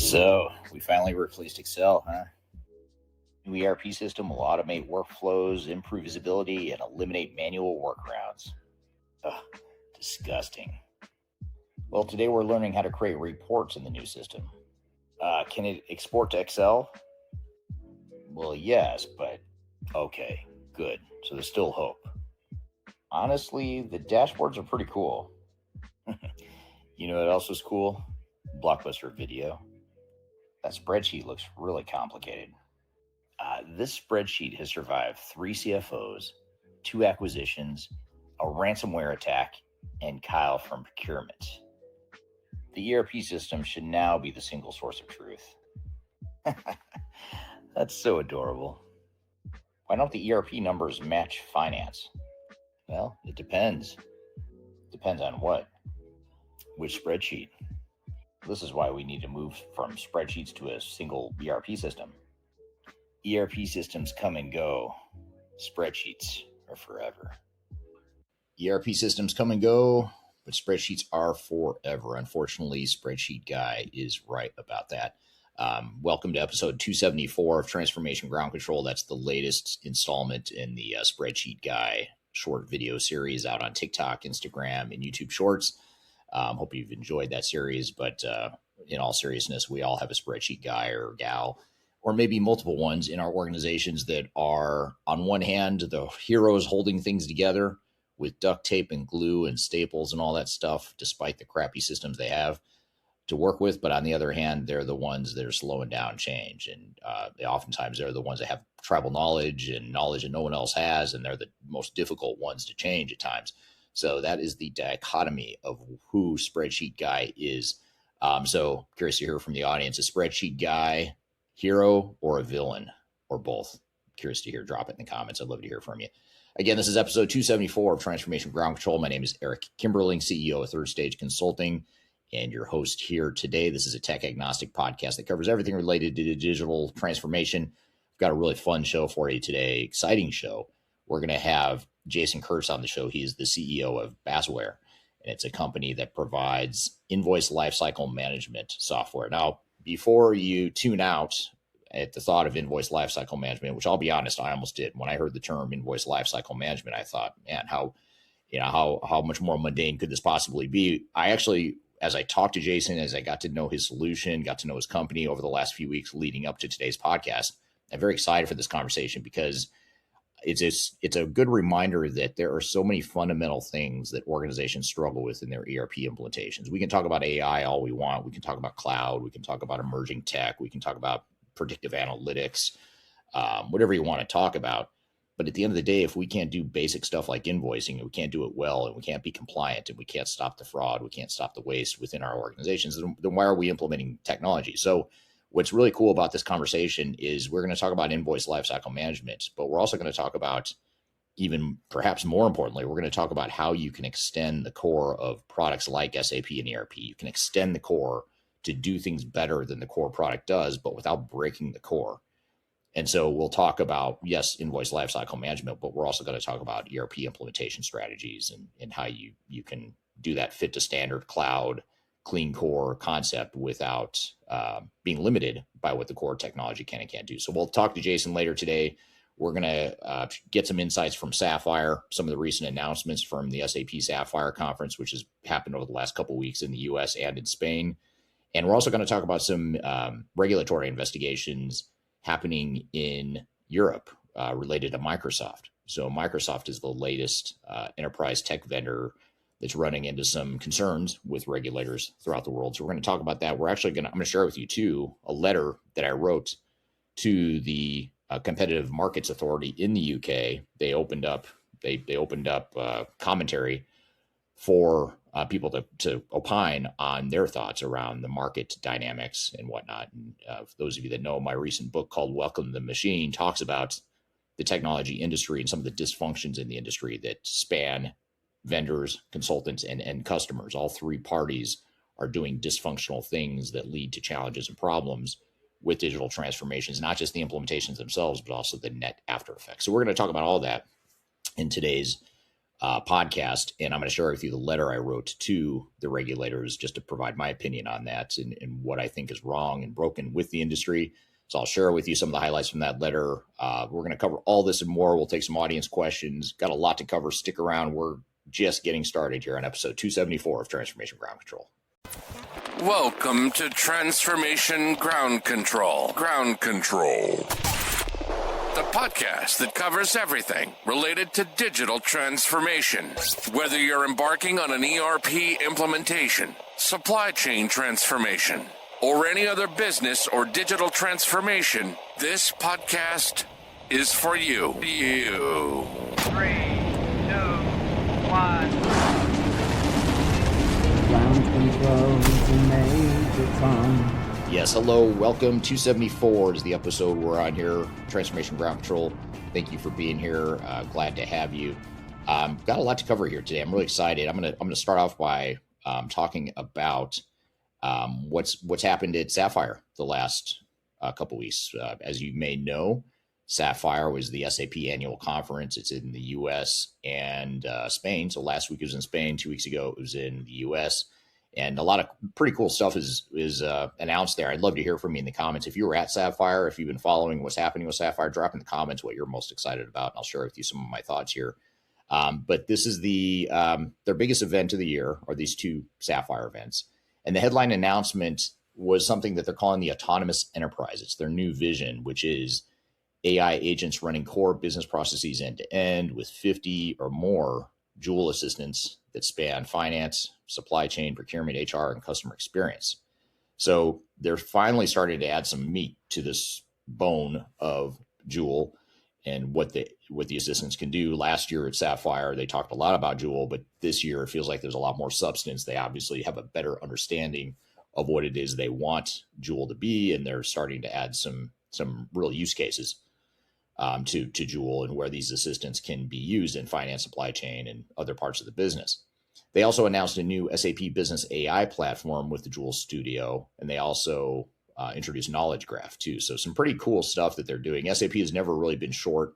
So, we finally replaced Excel, huh? New ERP system will automate workflows, improve visibility, and eliminate manual workarounds. Ugh, disgusting. Well, today we're learning how to create reports in the new system. Can it export to Excel? Well, yes, but okay, good. So there's still hope. Honestly, the dashboards are pretty cool. You know what else was cool? Blockbuster Video. That spreadsheet looks really complicated. This spreadsheet has survived 3 CFOs, 2 acquisitions, a ransomware attack, and Kyle from procurement. The ERP system should now be the single source of truth. That's so adorable. Why don't the ERP numbers match finance? Well, it depends. Depends on what? Which spreadsheet? This is why we need to move from spreadsheets to a single ERP system. ERP systems come and go. Spreadsheets are forever. ERP systems come and go, but spreadsheets are forever. Unfortunately, Spreadsheet Guy is right about that. Welcome to episode 274 of Transformation Ground Control. That's the latest installment in the Spreadsheet Guy short video series out on TikTok, Instagram, and YouTube Shorts. Hope you've enjoyed that series, but in all seriousness, we all have a spreadsheet guy or gal, or maybe multiple ones in our organizations that are, on one hand, the heroes holding things together with duct tape and glue and staples and all that stuff, despite the crappy systems they have to work with. But on the other hand, they're the ones that are slowing down change. And oftentimes they're the ones that have tribal knowledge and knowledge that no one else has. And they're the most difficult ones to change at times. So that is the dichotomy of who Spreadsheet Guy is. So curious to hear from the audience, a Spreadsheet Guy, hero, or a villain, or both? Curious to hear. Drop it in the comments. I'd love to hear from you. Again, this is episode 274 of Transformation Ground Control. My name is Eric Kimberling, CEO of Third Stage Consulting, and your host here today. This is a tech agnostic podcast that covers everything related to digital transformation. We've got a really fun show for you today, exciting show. We're going to have Jason Kurtz on the show. He is the CEO of Basware, and it's a company that provides invoice lifecycle management software. Now, before you tune out at the thought of invoice lifecycle management, which I'll be honest, I almost did. When I heard the term invoice lifecycle management, I thought, man, how much more mundane could this possibly be? I actually, as I talked to Jason, as I got to know his solution, got to know his company over the last few weeks leading up to today's podcast, I'm very excited for this conversation because it's a good reminder that there are so many fundamental things that organizations struggle with in their ERP implementations. We can talk about AI all we want. We can talk about cloud. We can talk about emerging tech. We can talk about predictive analytics, whatever you want to talk about. But at the end of the day, if we can't do basic stuff like invoicing, and we can't do it well, and we can't be compliant, and we can't stop the fraud, we can't stop the waste within our organizations, then why are we implementing technology? So what's really cool about this conversation is we're going to talk about invoice lifecycle management, but we're also going to talk about, even perhaps more importantly, we're going to talk about how you can extend the core of products like SAP and ERP. You can extend the core to do things better than the core product does, but without breaking the core. And so we'll talk about, yes, invoice lifecycle management, but we're also going to talk about ERP implementation strategies and how you can do that fit to standard cloud clean core concept without being limited by what the core technology can and can't do. So we'll talk to Jason later today. We're going to get some insights from Sapphire, some of the recent announcements from the SAP Sapphire conference, which has happened over the last couple of weeks in the US and in Spain. And we're also going to talk about some regulatory investigations happening in Europe related to Microsoft. So Microsoft is the latest enterprise tech vendor that's running into some concerns with regulators throughout the world. So we're going to talk about that. I'm going to share with you too, a letter that I wrote to the Competitive Markets Authority in the UK. They opened up commentary for people to opine on their thoughts around the market dynamics and whatnot. And for those of you that know, my recent book called Welcome to the Machine talks about the technology industry and some of the dysfunctions in the industry that span vendors, consultants, and customers. All three parties are doing dysfunctional things that lead to challenges and problems with digital transformations, not just the implementations themselves, but also the net after effects. So we're going to talk about all that in today's podcast, and I'm going to share with you the letter I wrote to the regulators just to provide my opinion on that and what I think is wrong and broken with the industry. So I'll share with you some of the highlights from that letter. We're going to cover all this and more. We'll take some audience questions. Got a lot to cover. Stick around. We're just getting started here on episode 274 of Transformation Ground Control. Welcome to Transformation Ground Control. Ground Control. The podcast that covers everything related to digital transformation. Whether you're embarking on an ERP implementation, supply chain transformation, or any other business or digital transformation, this podcast is for you. 3, 2, 1. Ground control to Major Tom. Yes, hello, welcome. 274 is the episode we're on here, Transformation Ground Control. Thank you for being here. Glad to have you. Got a lot to cover here today. I'm really excited. I'm gonna start off by talking about what's happened at Sapphire the last couple weeks. As you may know, Sapphire was the SAP annual conference. It's in the U.S. and Spain. So last week it was in Spain. 2 weeks ago it was in the U.S. And a lot of pretty cool stuff is announced there. I'd love to hear from you in the comments. If you were at Sapphire, if you've been following what's happening with Sapphire, drop in the comments what you're most excited about, and I'll share with you some of my thoughts here. But this is their biggest event of the year, are these two Sapphire events. And the headline announcement was something that they're calling the autonomous enterprise. It's their new vision, which is AI agents running core business processes end to end with 50 or more Joule assistants that span finance, supply chain, procurement, HR, and customer experience. So they're finally starting to add some meat to this bone of Joule and what the assistants can do. Last year at Sapphire, they talked a lot about Joule, but this year it feels like there's a lot more substance. They obviously have a better understanding of what it is they want Joule to be, and they're starting to add some real use cases to Joule and where these assistants can be used in finance, supply chain, and other parts of the business. They also announced a new SAP Business AI platform with the Joule Studio, and they also introduced Knowledge Graph too. So some pretty cool stuff that they're doing. SAP has never really been short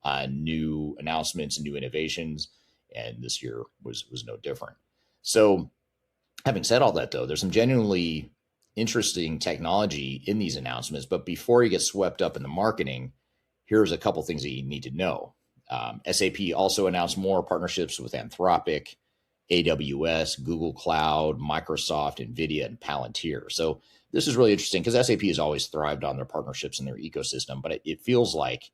on new announcements and new innovations, and this year was no different. So having said all that, though, there's some genuinely interesting technology in these announcements. But before you get swept up in the marketing, here's a couple things that you need to know. SAP also announced more partnerships with Anthropic, AWS, Google Cloud, Microsoft, NVIDIA, and Palantir. So this is really interesting because SAP has always thrived on their partnerships and their ecosystem, but it feels like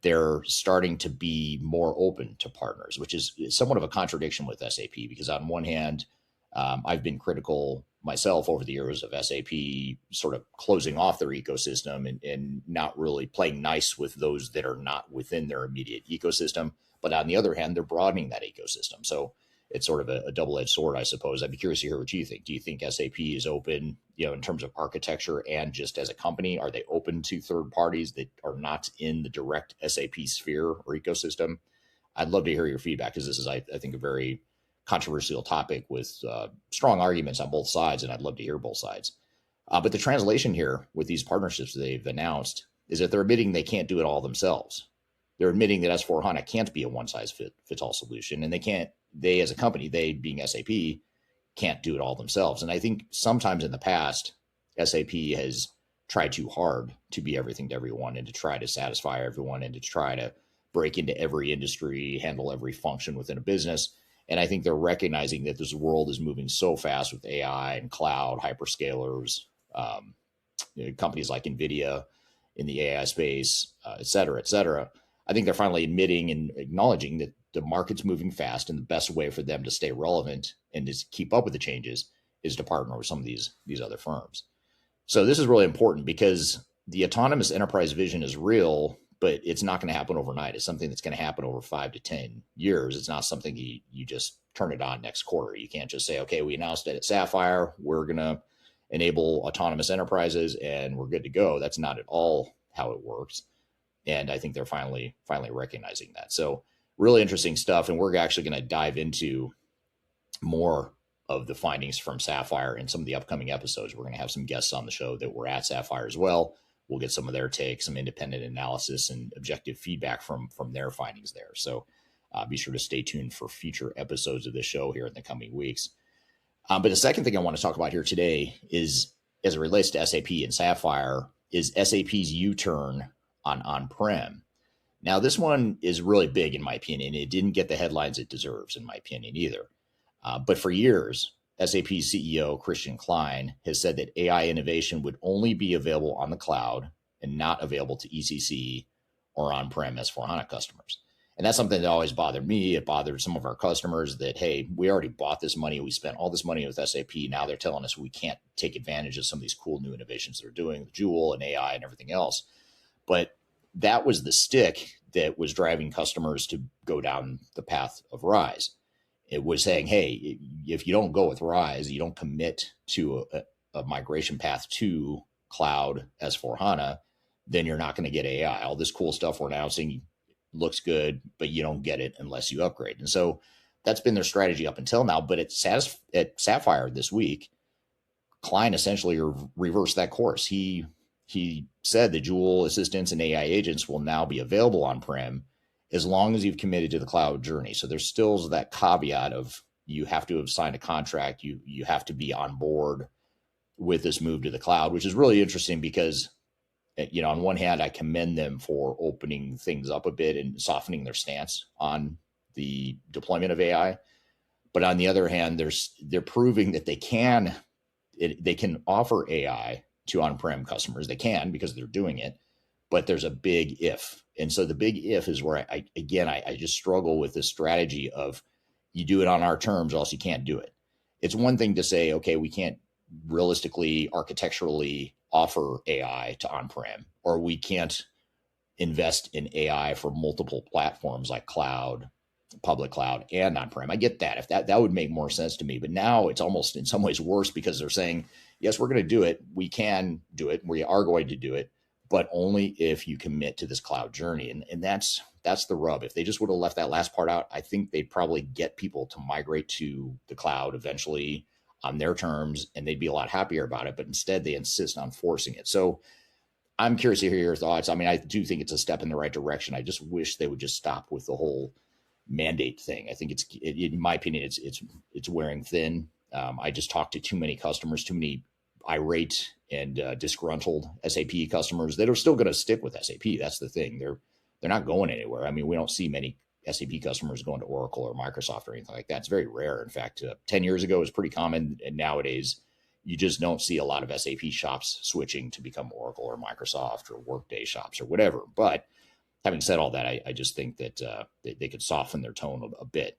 they're starting to be more open to partners, which is somewhat of a contradiction with SAP because on one hand, I've been critical myself over the years of SAP sort of closing off their ecosystem and not really playing nice with those that are not within their immediate ecosystem. But on the other hand, they're broadening that ecosystem. So it's sort of a double-edged sword, I suppose. I'd be curious to hear what you think. Do you think SAP is open, in terms of architecture and just as a company? Are they open to third parties that are not in the direct SAP sphere or ecosystem? I'd love to hear your feedback because this is, I think, a very controversial topic with strong arguments on both sides, and I'd love to hear both sides. But the translation here with these partnerships they've announced is that they're admitting they can't do it all themselves. They're admitting that S/4HANA can't be a one-size-fits-all solution, and they as a company, they being SAP, can't do it all themselves. And I think sometimes in the past, SAP has tried too hard to be everything to everyone and to try to satisfy everyone and to try to break into every industry, handle every function within a business. And I think they're recognizing that this world is moving so fast with AI and cloud, hyperscalers, companies like NVIDIA in the AI space, et cetera, et cetera. I think they're finally admitting and acknowledging that the market's moving fast, and the best way for them to stay relevant and to keep up with the changes is to partner with some of these other firms. So this is really important because the autonomous enterprise vision is real, but it's not going to happen overnight. It's something that's going to happen over 5 to 10 years. It's not something you just turn it on next quarter. You can't just say, okay, we announced it at Sapphire, we're going to enable autonomous enterprises and we're good to go. That's not at all how it works. And I think they're finally recognizing that. So really interesting stuff. And we're actually going to dive into more of the findings from Sapphire in some of the upcoming episodes. We're going to have some guests on the show that were at Sapphire as well. We'll get some of their take, some independent analysis and objective feedback from their findings there. So Be sure to stay tuned for future episodes of the show here in the coming weeks. But the second thing I want to talk about here today is, as it relates to SAP and Sapphire, is SAP's U-turn on on-prem. Now, this one is really big, in my opinion. It didn't get the headlines it deserves, in my opinion, either. But for years, SAP's CEO, Christian Klein, has said that AI innovation would only be available on the cloud and not available to ECC or on-prem S/4HANA customers. And that's something that always bothered me. It bothered some of our customers that, hey, we already bought this money. We spent all this money with SAP. Now they're telling us we can't take advantage of some of these cool new innovations they're doing, the Joule and AI and everything else. But that was the stick that was driving customers to go down the path of RISE. It was saying, hey, if you don't go with RISE, you don't commit to a migration path to cloud S/4HANA, then you're not going to get AI. All this cool stuff we're announcing looks good, but you don't get it unless you upgrade. And so that's been their strategy up until now. But at Sapphire this week, Klein essentially reversed that course. He said the Joule assistants and AI agents will now be available on-prem as long as you've committed to the cloud journey. So there's still that caveat of you have to have signed a contract. You have to be on board with this move to the cloud, which is really interesting because, on one hand, I commend them for opening things up a bit and softening their stance on the deployment of AI. But on the other hand, they're proving that they can offer AI to on-prem customers. They can, because they're doing it, but there's a big if. And so the big if is where I just struggle with this strategy of you do it on our terms, or else you can't do it. It's one thing to say, okay, we can't realistically, architecturally offer AI to on-prem, or we can't invest in AI for multiple platforms like cloud, public cloud, and on-prem. I get that. If that would make more sense to me. But now it's almost in some ways worse, because they're saying, yes, we're going to do it. We can do it. We are going to do it, but only if you commit to this cloud journey. And that's the rub. If they just would have left that last part out, I think they'd probably get people to migrate to the cloud eventually on their terms, and they'd be a lot happier about it. But instead, they insist on forcing it. So I'm curious to hear your thoughts. I mean, I do think it's a step in the right direction. I just wish they would just stop with the whole mandate thing. I think in my opinion, it's wearing thin. I just talked to too many customers, too many irate and disgruntled SAP customers that are still going to stick with SAP. That's the thing. They're not going anywhere. I mean, we don't see many SAP customers going to Oracle or Microsoft or anything like that. It's very rare. In fact, 10 years ago, it was pretty common. And nowadays, you just don't see a lot of SAP shops switching to become Oracle or Microsoft or Workday shops or whatever. But having said all that, I just think that they could soften their tone a bit.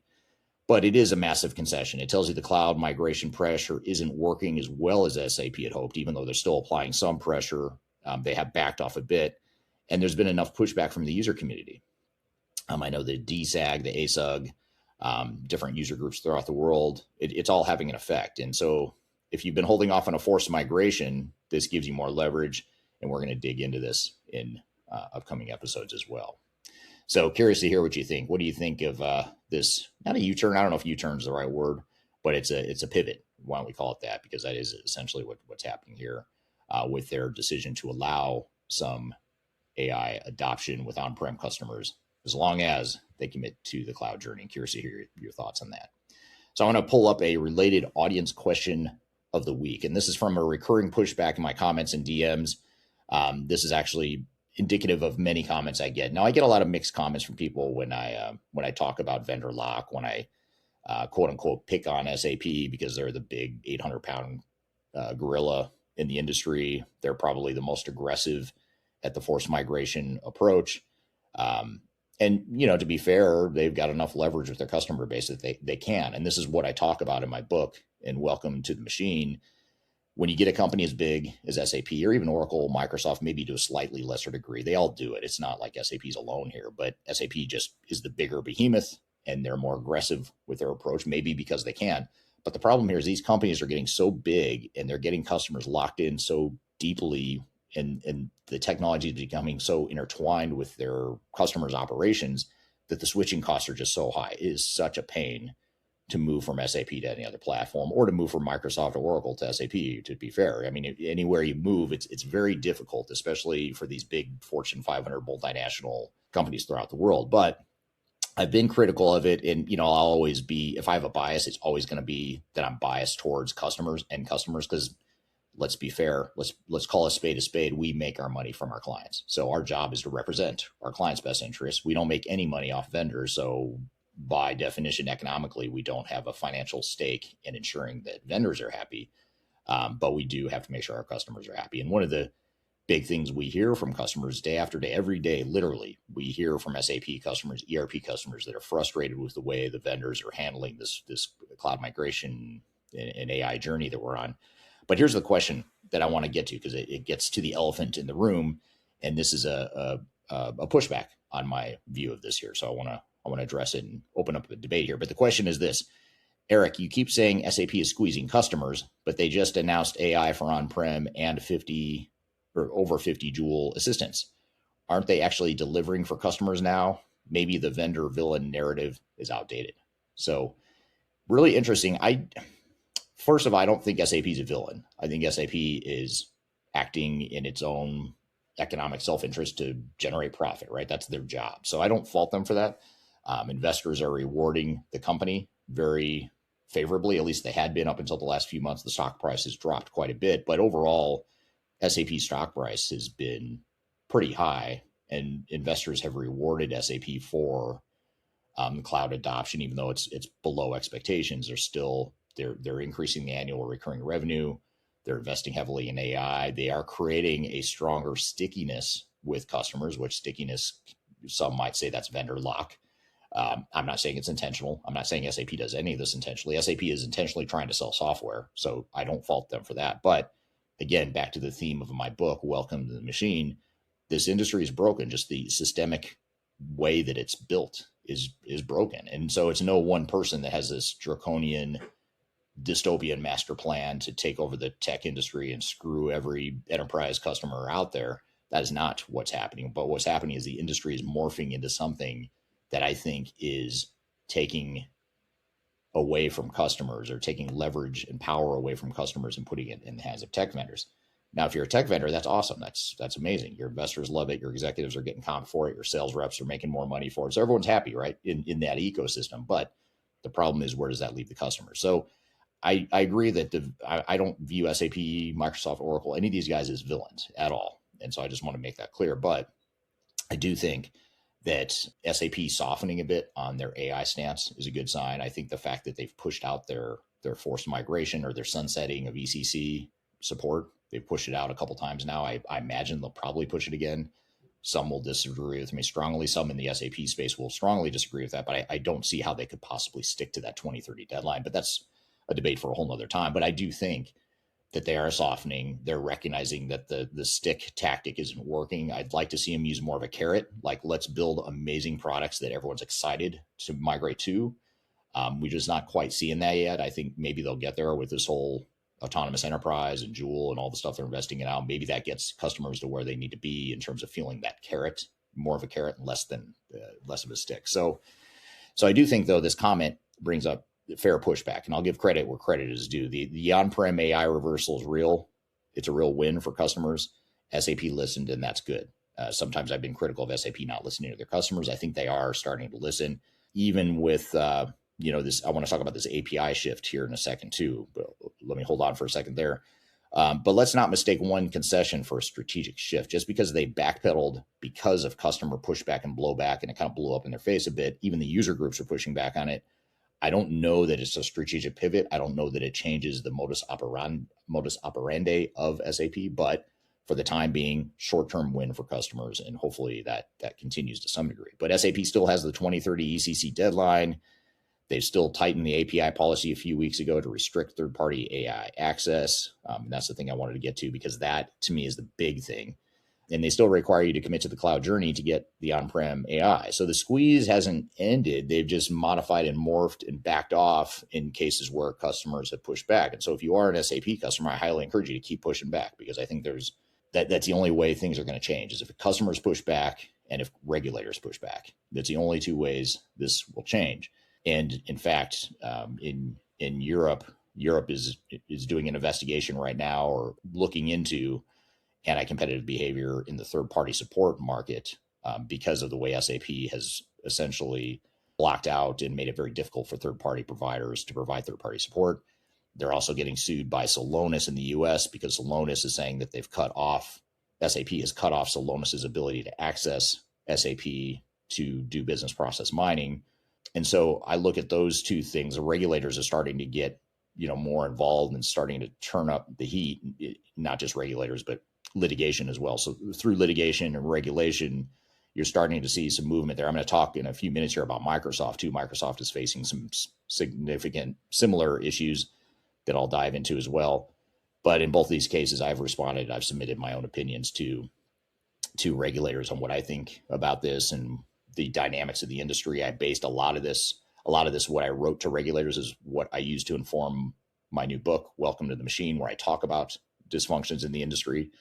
But it is a massive concession. It tells you the cloud migration pressure isn't working as well as SAP had hoped, even though they're still applying some pressure. They have backed off a bit. And there's been enough pushback from the user community. I know the DSAG, the ASUG, different user groups throughout the world, it's all having an effect. And so if you've been holding off on a forced migration, this gives you more leverage. And we're going to dig into this in upcoming episodes as well. So curious to hear what you think. What do you think of this? Not a U-turn. I don't know if U-turn is the right word, but it's a pivot. Why don't we call it that? Because that is essentially what's happening here with their decision to allow some AI adoption with on-prem customers, as long as they commit to the cloud journey. Curious to hear your thoughts on that. So I want to pull up a related audience question of the week. And this is from a recurring pushback in my comments and DMs. This is actually indicative of many comments I get. Now, I get a lot of mixed comments from people when I talk about vendor lock, when I quote unquote pick on SAP because they're the big 800-pound gorilla in the industry. They're probably the most aggressive at the forced migration approach. And, to be fair, they've got enough leverage with their customer base that they can. And this is what I talk about in my book, in Welcome to the Machine. When you get a company as big as SAP, or even Oracle, Microsoft, maybe to a slightly lesser degree, they all do it. It's not like SAP's alone here, but SAP just is the bigger behemoth, and they're more aggressive with their approach, maybe because they can. But the problem here is these companies are getting so big, and they're getting customers locked in so deeply, and the technology is becoming so intertwined with their customers' operations that the switching costs are just so high. It is such a pain to move from SAP to any other platform, or to move from Microsoft or Oracle to SAP, to be fair. I mean, anywhere you move, it's very difficult, especially for these big Fortune 500 multinational companies throughout the world. But I've been critical of it, and I'll always be, if I have a bias, it's always going to be that I'm biased towards customers, because let's be fair, let's call a spade. We make our money from our clients, so our job is to represent our clients' best interests. We don't make any money off vendors, so by definition, economically, we don't have a financial stake in ensuring that vendors are happy. But we do have to make sure our customers are happy. And one of the big things we hear from customers day after day, every day, literally, we hear from SAP customers, ERP customers that are frustrated with the way the vendors are handling this cloud migration and AI journey that we're on. But here's the question that I want to get to, because it gets to the elephant in the room, and this is a pushback on my view of this here. So I want to address it and open up a debate here. But the question is this: Eric, you keep saying SAP is squeezing customers, but they just announced AI for on-prem and 50 or over 50 Joule assistants. Aren't they actually delivering for customers now? Maybe the vendor villain narrative is outdated. So really interesting. First of all, I don't think SAP is a villain. I think SAP is acting in its own economic self-interest to generate profit, right? That's their job. So I don't fault them for that. Investors are rewarding the company very favorably. At least they had been up until the last few months. The stock price has dropped quite a bit, but overall, SAP stock price has been pretty high, and investors have rewarded SAP for cloud adoption, even though it's below expectations. They're increasing the annual recurring revenue. They're investing heavily in AI. They are creating a stronger stickiness with customers, which stickiness, some might say that's vendor lock. I'm not saying it's intentional. I'm not saying SAP does any of this intentionally. SAP is intentionally trying to sell software, so I don't fault them for that. But again, back to the theme of my book, Welcome to the Machine, this industry is broken. Just the systemic way that it's built is broken. And so it's no one person that has this draconian dystopian master plan to take over the tech industry and screw every enterprise customer out there. That is not what's happening. But what's happening is the industry is morphing into something that I think is taking away from customers, or taking leverage and power away from customers and putting it in the hands of tech vendors. Now, if you're a tech vendor, that's awesome. That's amazing. Your investors love it. Your executives are getting comp for it. Your sales reps are making more money for it. So everyone's happy, right? In that ecosystem. But the problem is, where does that leave the customer? So I agree that I don't view SAP, Microsoft, Oracle, any of these guys as villains at all. And so I just want to make that clear. But I do think that SAP softening a bit on their AI stance is a good sign. I think the fact that they've pushed out their forced migration, or their sunsetting of ECC support, they've pushed it out a couple times now. I imagine they'll probably push it again. Some will disagree with me strongly. Some in the SAP space will strongly disagree with that, but I don't see how they could possibly stick to that 2030 deadline. But that's a debate for a whole nother time. But I do think that they are softening. They're recognizing that the stick tactic isn't working. I'd like to see them use more of a carrot, like let's build amazing products that everyone's excited to migrate to. We're just not quite seeing that yet. I think maybe they'll get there with this whole autonomous enterprise and Joule and all the stuff they're investing in now. Maybe that gets customers to where they need to be in terms of feeling that carrot, more of a carrot and less of a stick. So I do think, though, this comment brings up fair pushback, and I'll give credit where credit is due. The on-prem AI reversal is real. It's a real win for customers. SAP listened, and that's good. Sometimes I've been critical of SAP not listening to their customers. I think they are starting to listen, even with this. I want to talk about this API shift here in a second too, but let me hold on for a second there. But let's not mistake one concession for a strategic shift. Just because they backpedaled because of customer pushback and blowback, and it kind of blew up in their face a bit, even the user groups are pushing back on it. I don't know that it's a strategic pivot. I don't know that it changes the modus operandi of SAP, but for the time being, short-term win for customers, and hopefully that continues to some degree. But SAP still has the 2030 ECC deadline. They've still tightened the API policy a few weeks ago to restrict third-party AI access. And that's the thing I wanted to get to, because that, to me, is the big thing. And they still require you to commit to the cloud journey to get the on-prem AI. So the squeeze hasn't ended. They've just modified and morphed and backed off in cases where customers have pushed back. And so if you are an SAP customer, I highly encourage you to keep pushing back, because I think that's the only way things are going to change, is if customers push back and if regulators push back. That's the only two ways this will change. And in fact, in Europe is doing an investigation right now, or looking into anti-competitive behavior in the third-party support market, because of the way SAP has essentially blocked out and made it very difficult for third-party providers to provide third-party support. They're also getting sued by Celonis in the US because Celonis is saying that SAP has cut off Celonis's ability to access SAP to do business process mining. And so I look at those two things. The regulators are starting to get, more involved and starting to turn up the heat, not just regulators, but litigation as well. So through litigation and regulation, you're starting to see some movement there. I'm going to talk in a few minutes here about Microsoft too. Microsoft is facing some significant similar issues that I'll dive into as well. But in both these cases, I've submitted my own opinions to regulators on what I think about this and the dynamics of the industry. I based a lot of this, what I wrote to regulators is what I used to inform my new book, Welcome to the Machine, where I talk about dysfunctions in the industry.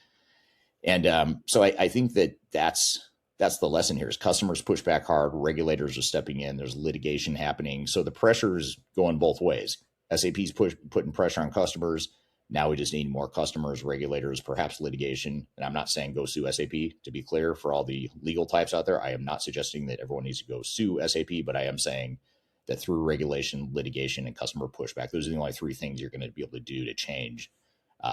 And so I think that's the lesson here is customers push back hard, regulators are stepping in, there's litigation happening. So the pressure's going both ways. SAP's putting pressure on customers. Now we just need more customers, regulators, perhaps litigation. And I'm not saying go sue SAP, to be clear, for all the legal types out there. I am not suggesting that everyone needs to go sue SAP, but I am saying that through regulation, litigation, and customer pushback, those are the only three things you're going to be able to do to change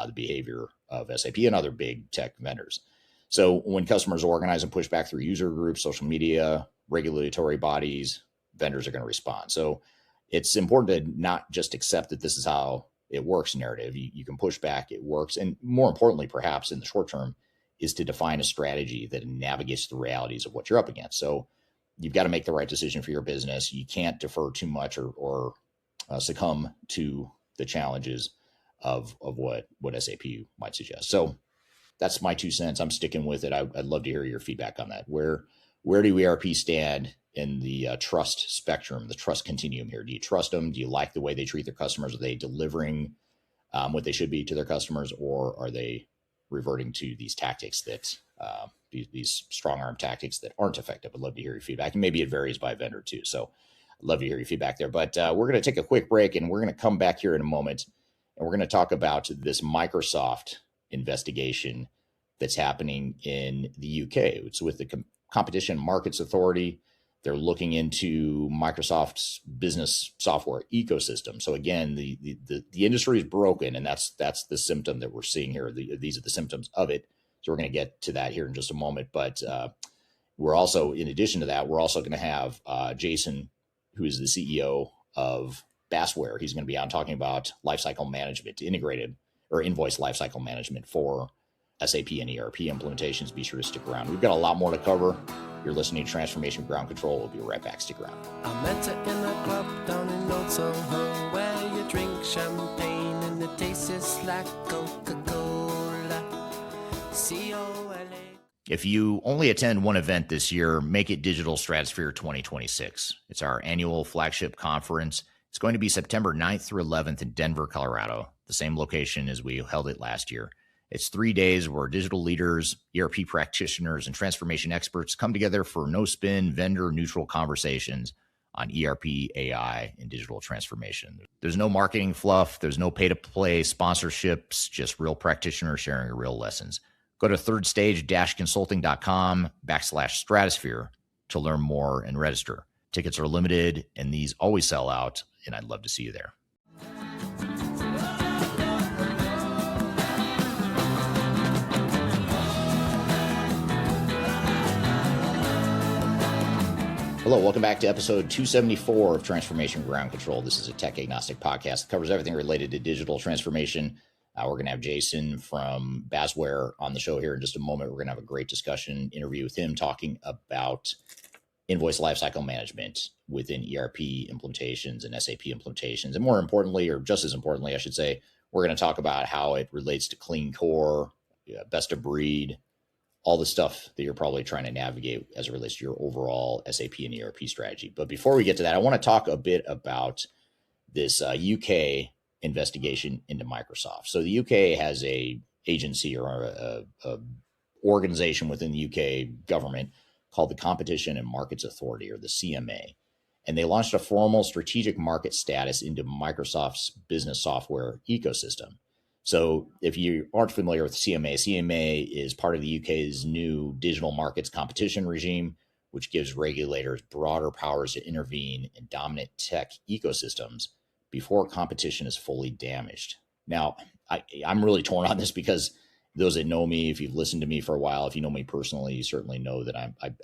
the behavior of SAP and other big tech vendors. So when customers organize and push back through user groups, social media, regulatory bodies, vendors are going to respond. So it's important to not just accept that this is how it works narrative. You can push back, it works. And more importantly, perhaps in the short term, is to define a strategy that navigates the realities of what you're up against. So you've got to make the right decision for your business. You can't defer too much or succumb to the challenges of what SAP might suggest. So that's my 2 cents. I'm sticking with it. I'd love to hear your feedback on that. Where do ERP stand in the trust spectrum, the trust continuum here? Do you trust them? Do you like the way they treat their customers? Are they delivering what they should be to their customers, or are they reverting to these tactics that these strong arm tactics that aren't effective? I'd love to hear your feedback, and maybe it varies by vendor too. So I'd love to hear your feedback there. But we're going to take a quick break, and we're going to come back here in a moment, and we're going to talk about this Microsoft investigation that's happening in the UK. It's with the Competition Markets Authority. They're looking into Microsoft's business software ecosystem. So again, the industry is broken, and that's the symptom that we're seeing here. These are the symptoms of it. So we're going to get to that here in just a moment. But we're also, in addition to that, we're also going to have Jason, who is the CEO of Basware. He's going to be on talking about lifecycle management, integrated or invoice lifecycle management for SAP and ERP implementations. Be sure to stick around. We've got a lot more to cover. You're listening to Transformation Ground Control. We'll be right back. Stick around. I met her in a club down in Old Soho, where you drink champagne and it tastes like Coca-Cola. C-O-L-A. If you only attend one event this year, make it Digital Stratosphere 2026. It's our annual flagship conference. It's going to be September 9th through 11th in Denver, Colorado, the same location as we held it last year. It's 3 days where digital leaders, ERP practitioners, and transformation experts come together for no-spin, vendor-neutral conversations on ERP, AI, and digital transformation. There's no marketing fluff. There's no pay-to-play sponsorships, just real practitioners sharing real lessons. Go to thirdstage-consulting.com/stratosphere to learn more and register. Tickets are limited, and these always sell out, and I'd love to see you there. Hello, welcome back to episode 274 of Transformation Ground Control. This is a tech agnostic podcast that covers everything related to digital transformation. We're going to have Jason from Basware on the show here in just a moment. We're going to have a great discussion interview with him talking about invoice lifecycle management within ERP implementations and SAP implementations. And more importantly, or just as importantly, I should say, we're going to talk about how it relates to clean core, best of breed, all the stuff that you're probably trying to navigate as it relates to your overall SAP and ERP strategy. But before we get to that, I want to talk a bit about this UK investigation into Microsoft. So the UK has a agency or a organization within the UK government called the Competition and Markets Authority, or the CMA. And they launched a formal strategic market status into Microsoft's business software ecosystem. So if you aren't familiar with CMA is part of the UK's new digital markets competition regime, which gives regulators broader powers to intervene in dominant tech ecosystems before competition is fully damaged. Now, I'm really torn on this because those that know me, if you've listened to me for a while, if you know me personally, you certainly know that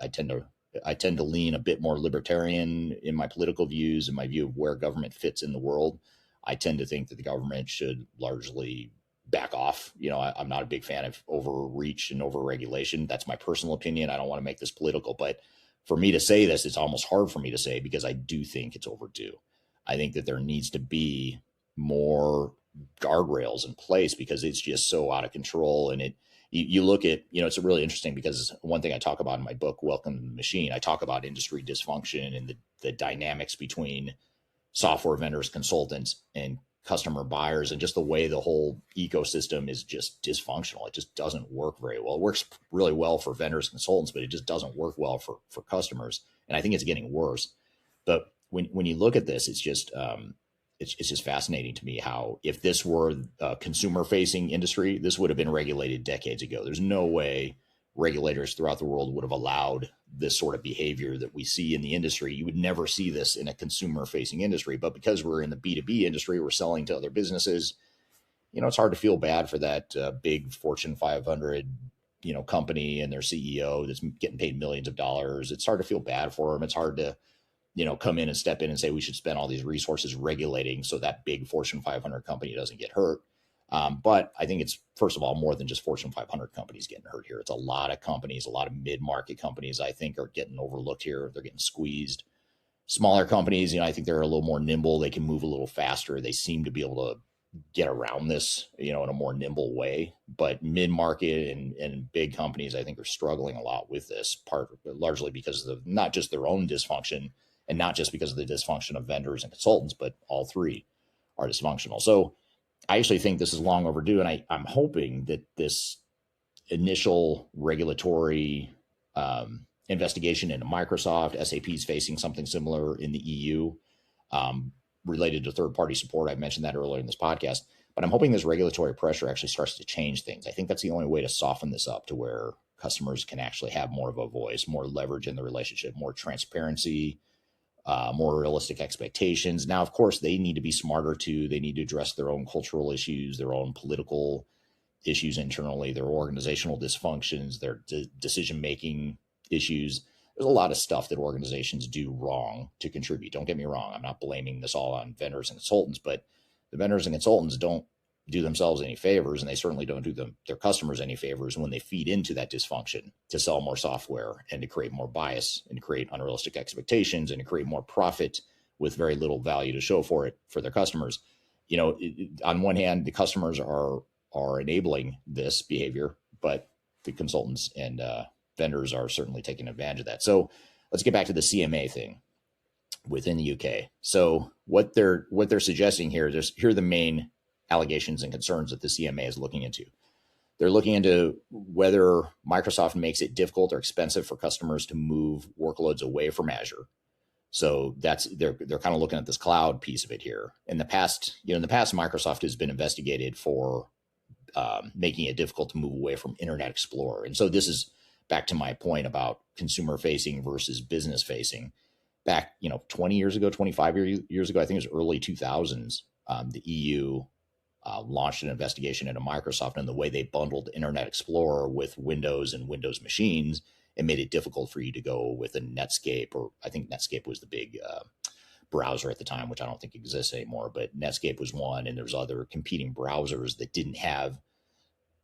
I tend to lean a bit more libertarian in my political views and my view of where government fits in the world. I tend to think that the government should largely back off. I'm not a big fan of overreach and overregulation. That's my personal opinion. I don't want to make this political, but for me to say this, it's almost hard for me to say because I do think it's overdue. I think that there needs to be more guardrails in place because it's just so out of control. And you look at, it's really interesting because one thing I talk about in my book, Welcome to the Machine, I talk about industry dysfunction and the dynamics between software vendors, consultants, and customer buyers, and just the way the whole ecosystem is just dysfunctional. It just doesn't work very well. It works really well for vendors, consultants, but it just doesn't work well for customers. And I think it's getting worse. But when you look at this, it's just fascinating to me how if this were a consumer-facing industry, this would have been regulated decades ago. There's no way regulators throughout the world would have allowed this sort of behavior that we see in the industry. You would never see this in a consumer-facing industry. But because we're in the B2B industry, we're selling to other businesses, it's hard to feel bad for that big Fortune 500 company and their CEO that's getting paid millions of dollars. It's hard to feel bad for them. It's hard to come in and step in and say we should spend all these resources regulating so that big Fortune 500 company doesn't get hurt. But I think it's, first of all, more than just Fortune 500 companies getting hurt here. It's a lot of companies, a lot of mid-market companies, I think, are getting overlooked here. They're getting squeezed. Smaller companies, I think they're a little more nimble. They can move a little faster. They seem to be able to get around this, in a more nimble way. But mid-market and big companies, I think, are struggling a lot with this, largely because of not just their own dysfunction, and not just because of the dysfunction of vendors and consultants, but all three are dysfunctional. So I actually think this is long overdue. And I'm hoping that this initial regulatory investigation into Microsoft, SAP is facing something similar in the EU related to third-party support. I mentioned that earlier in this podcast. But I'm hoping this regulatory pressure actually starts to change things. I think that's the only way to soften this up to where customers can actually have more of a voice, more leverage in the relationship, more transparency, more realistic expectations. Now, of course, they need to be smarter too. They need to address their own cultural issues, their own political issues internally, their organizational dysfunctions, their decision-making issues. There's a lot of stuff that organizations do wrong to contribute. Don't get me wrong. I'm not blaming this all on vendors and consultants, but the vendors and consultants don't do themselves any favors, and they certainly don't do their customers any favors when they feed into that dysfunction to sell more software and to create more bias and to create unrealistic expectations and to create more profit with very little value to show for it for their customers. On one hand, the customers are enabling this behavior, but the consultants and vendors are certainly taking advantage of that. So let's get back to the CMA thing within the UK. So what they're suggesting here are the main allegations and concerns that the CMA is looking into. They're looking into whether Microsoft makes it difficult or expensive for customers to move workloads away from Azure. So they're kind of looking at this cloud piece of it here. In the past, Microsoft has been investigated for making it difficult to move away from Internet Explorer. And so this is back to my point about consumer facing versus business facing. Back, 20 years ago, 25 years ago, I think it was early 2000s, the EU launched an investigation into Microsoft and the way they bundled Internet Explorer with Windows and Windows machines and made it difficult for you to go with a Netscape, or I think Netscape was the big browser at the time, which I don't think exists anymore, but Netscape was one, and there's other competing browsers that didn't have,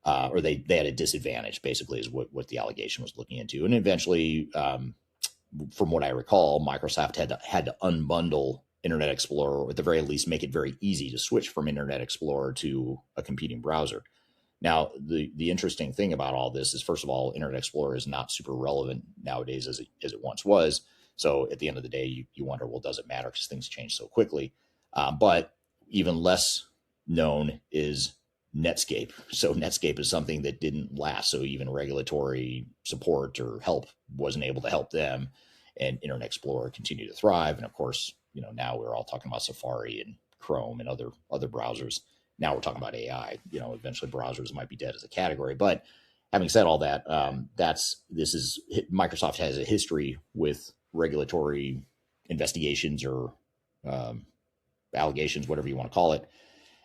or they had a disadvantage, basically, is what the allegation was looking into. And eventually, from what I recall, Microsoft had to unbundle Internet Explorer, or at the very least make it very easy to switch from Internet Explorer to a competing browser. Now, the interesting thing about all this is, first of all, Internet Explorer is not super relevant nowadays as it once was. So at the end of the day, you wonder, well, does it matter because things change so quickly? But even less known is Netscape. So Netscape is something that didn't last. So even regulatory support or help wasn't able to help them. And Internet Explorer continued to thrive. And of course, now we're all talking about Safari and Chrome and other browsers. Now we're talking about AI. Eventually browsers might be dead as a category. But having said all that, Microsoft has a history with regulatory investigations or allegations, whatever you want to call it.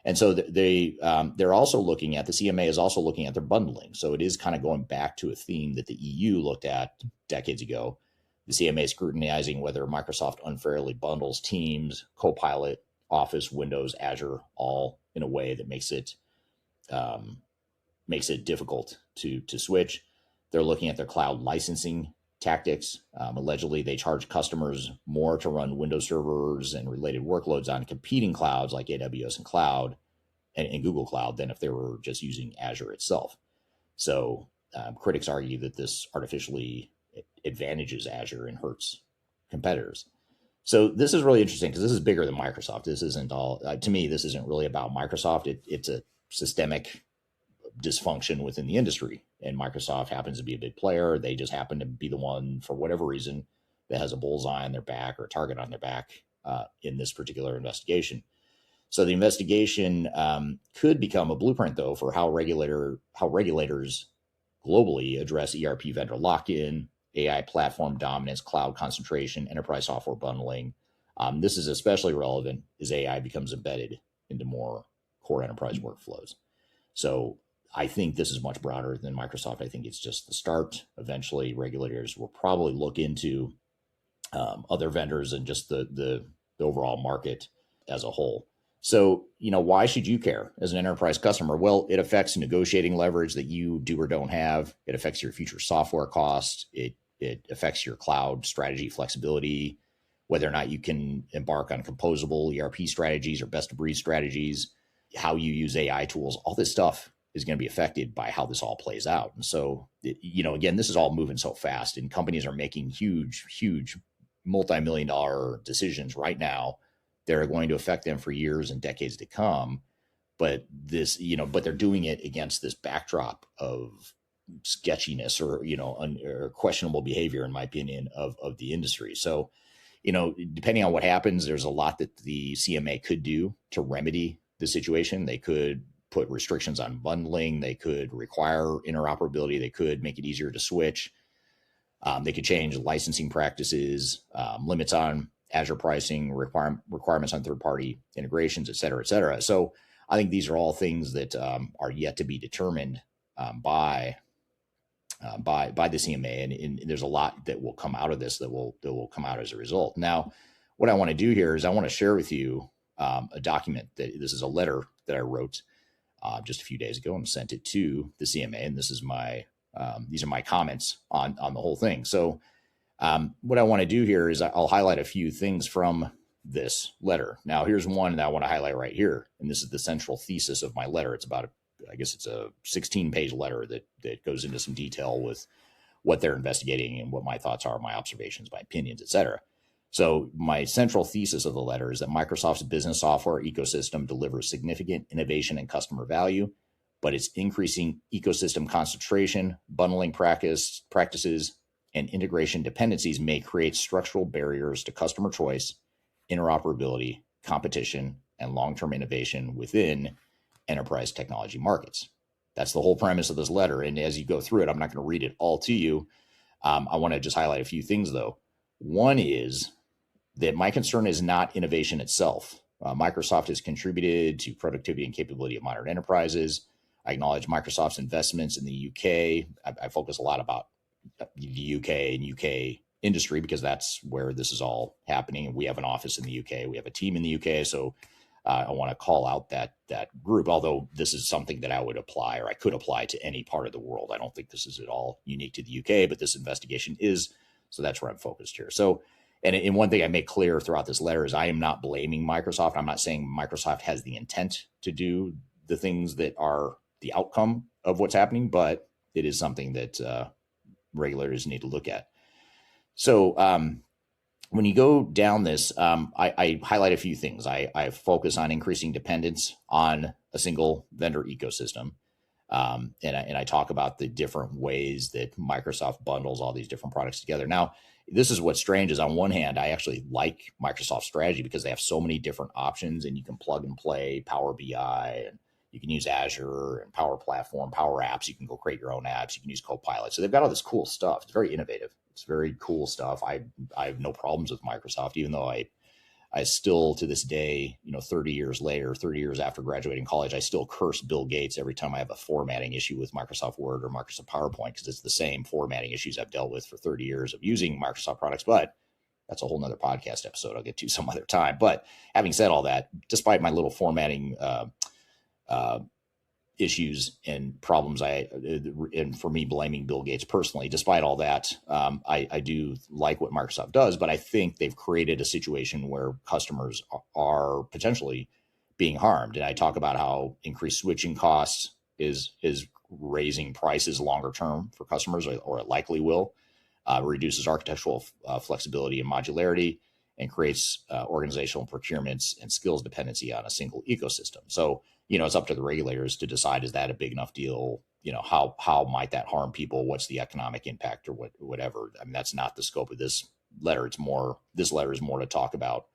And so they're also looking at, the CMA is also looking at their bundling. So it is kind of going back to a theme that the EU looked at decades ago. The CMA is scrutinizing whether Microsoft unfairly bundles Teams, Copilot, Office, Windows, Azure, all in a way that makes it difficult to switch. They're looking at their cloud licensing tactics. Allegedly, they charge customers more to run Windows servers and related workloads on competing clouds like AWS and Cloud and Google Cloud than if they were just using Azure itself. So critics argue that this artificially advantages Azure and hurts competitors. So this is really interesting because this is bigger than Microsoft. This isn't all, to me, this isn't really about Microsoft. It's a systemic dysfunction within the industry. And Microsoft happens to be a big player. They just happen to be the one, for whatever reason, that has a bullseye on their back or a target on their back in this particular investigation. So the investigation could become a blueprint, though, for how regulators globally address ERP vendor lock-in, AI platform dominance, cloud concentration, enterprise software bundling. This is especially relevant as AI becomes embedded into more core enterprise workflows. So I think this is much broader than Microsoft. I think it's just the start. Eventually, regulators will probably look into other vendors and just the overall market as a whole. So, why should you care as an enterprise customer? Well, it affects negotiating leverage that you do or don't have. It affects your future software costs. It affects your cloud strategy flexibility, whether or not you can embark on composable ERP strategies or best of breed strategies, how you use AI tools. All this stuff is going to be affected by how this all plays out. And so, again, this is all moving so fast, and companies are making huge multi-million-dollar decisions right now that are going to affect them for years and decades to come. But but they're doing it against this backdrop of sketchiness or questionable behavior, in my opinion, of the industry. So, depending on what happens, there's a lot that the CMA could do to remedy the situation. They could put restrictions on bundling. They could require interoperability. They could make it easier to switch. They could change licensing practices, limits on Azure pricing, requirements on third-party integrations, et cetera, et cetera. So I think these are all things that are yet to be determined by the CMA, and there's a lot that will come out of this that will come out as a result. Now, what I want to do here is I want to share with you a document this is a letter that I wrote just a few days ago and sent it to the CMA, and this is these are my comments on the whole thing. So what I want to do here is I'll highlight a few things from this letter. Now, here's one that I want to highlight right here, and this is the central thesis of my letter. It's about it's a 16-page letter that goes into some detail with what they're investigating and what my thoughts are, my observations, my opinions, et cetera. So my central thesis of the letter is that Microsoft's business software ecosystem delivers significant innovation and customer value, but its increasing ecosystem concentration, bundling practices, and integration dependencies may create structural barriers to customer choice, interoperability, competition, and long-term innovation within enterprise technology markets. That's the whole premise of this letter. And as you go through it, I'm not going to read it all to you. I want to just highlight a few things, though. One is that my concern is not innovation itself. Microsoft has contributed to productivity and capability of modern enterprises. I acknowledge Microsoft's investments in the UK. I focus a lot about the UK and UK industry because that's where this is all happening. We have an office in the UK. We have a team in the UK. So I want to call out that group, although this is something that I would apply or I could apply to any part of the world. I don't think this is at all unique to the UK, but this investigation is. So that's where I'm focused here. So, and one thing I make clear throughout this letter is I am not blaming Microsoft. I'm not saying Microsoft has the intent to do the things that are the outcome of what's happening, but it is something that regulators need to look at. So when you go down this, I highlight a few things. I focus on increasing dependence on a single vendor ecosystem. And I talk about the different ways that Microsoft bundles all these different products together. Now, this is what's strange is on one hand, I actually like Microsoft's strategy because they have so many different options and you can plug and play Power BI and You can use Azure and Power Platform, Power Apps. You can go create your own apps. You can use Copilot. So they've got all this cool stuff. It's very innovative. It's very cool stuff. I have no problems with Microsoft, even though I still, to this day, 30 years later, 30 years after graduating college, I still curse Bill Gates every time I have a formatting issue with Microsoft Word or Microsoft PowerPoint, because it's the same formatting issues I've dealt with for 30 years of using Microsoft products. But that's a whole nother podcast episode I'll get to some other time. But having said all that, despite my little formatting issues and problems, and for me blaming Bill Gates personally, despite all that, I do like what Microsoft does, but I think they've created a situation where customers are potentially being harmed. And I talk about how increased switching costs is raising prices longer term for customers, or it likely will. Reduces architectural flexibility and modularity, and creates organizational procurements and skills dependency on a single ecosystem. So, it's up to the regulators to decide, is that a big enough deal? How might that harm people? What's the economic impact, or whatever? I mean, that's not the scope of this letter. This letter is more to talk about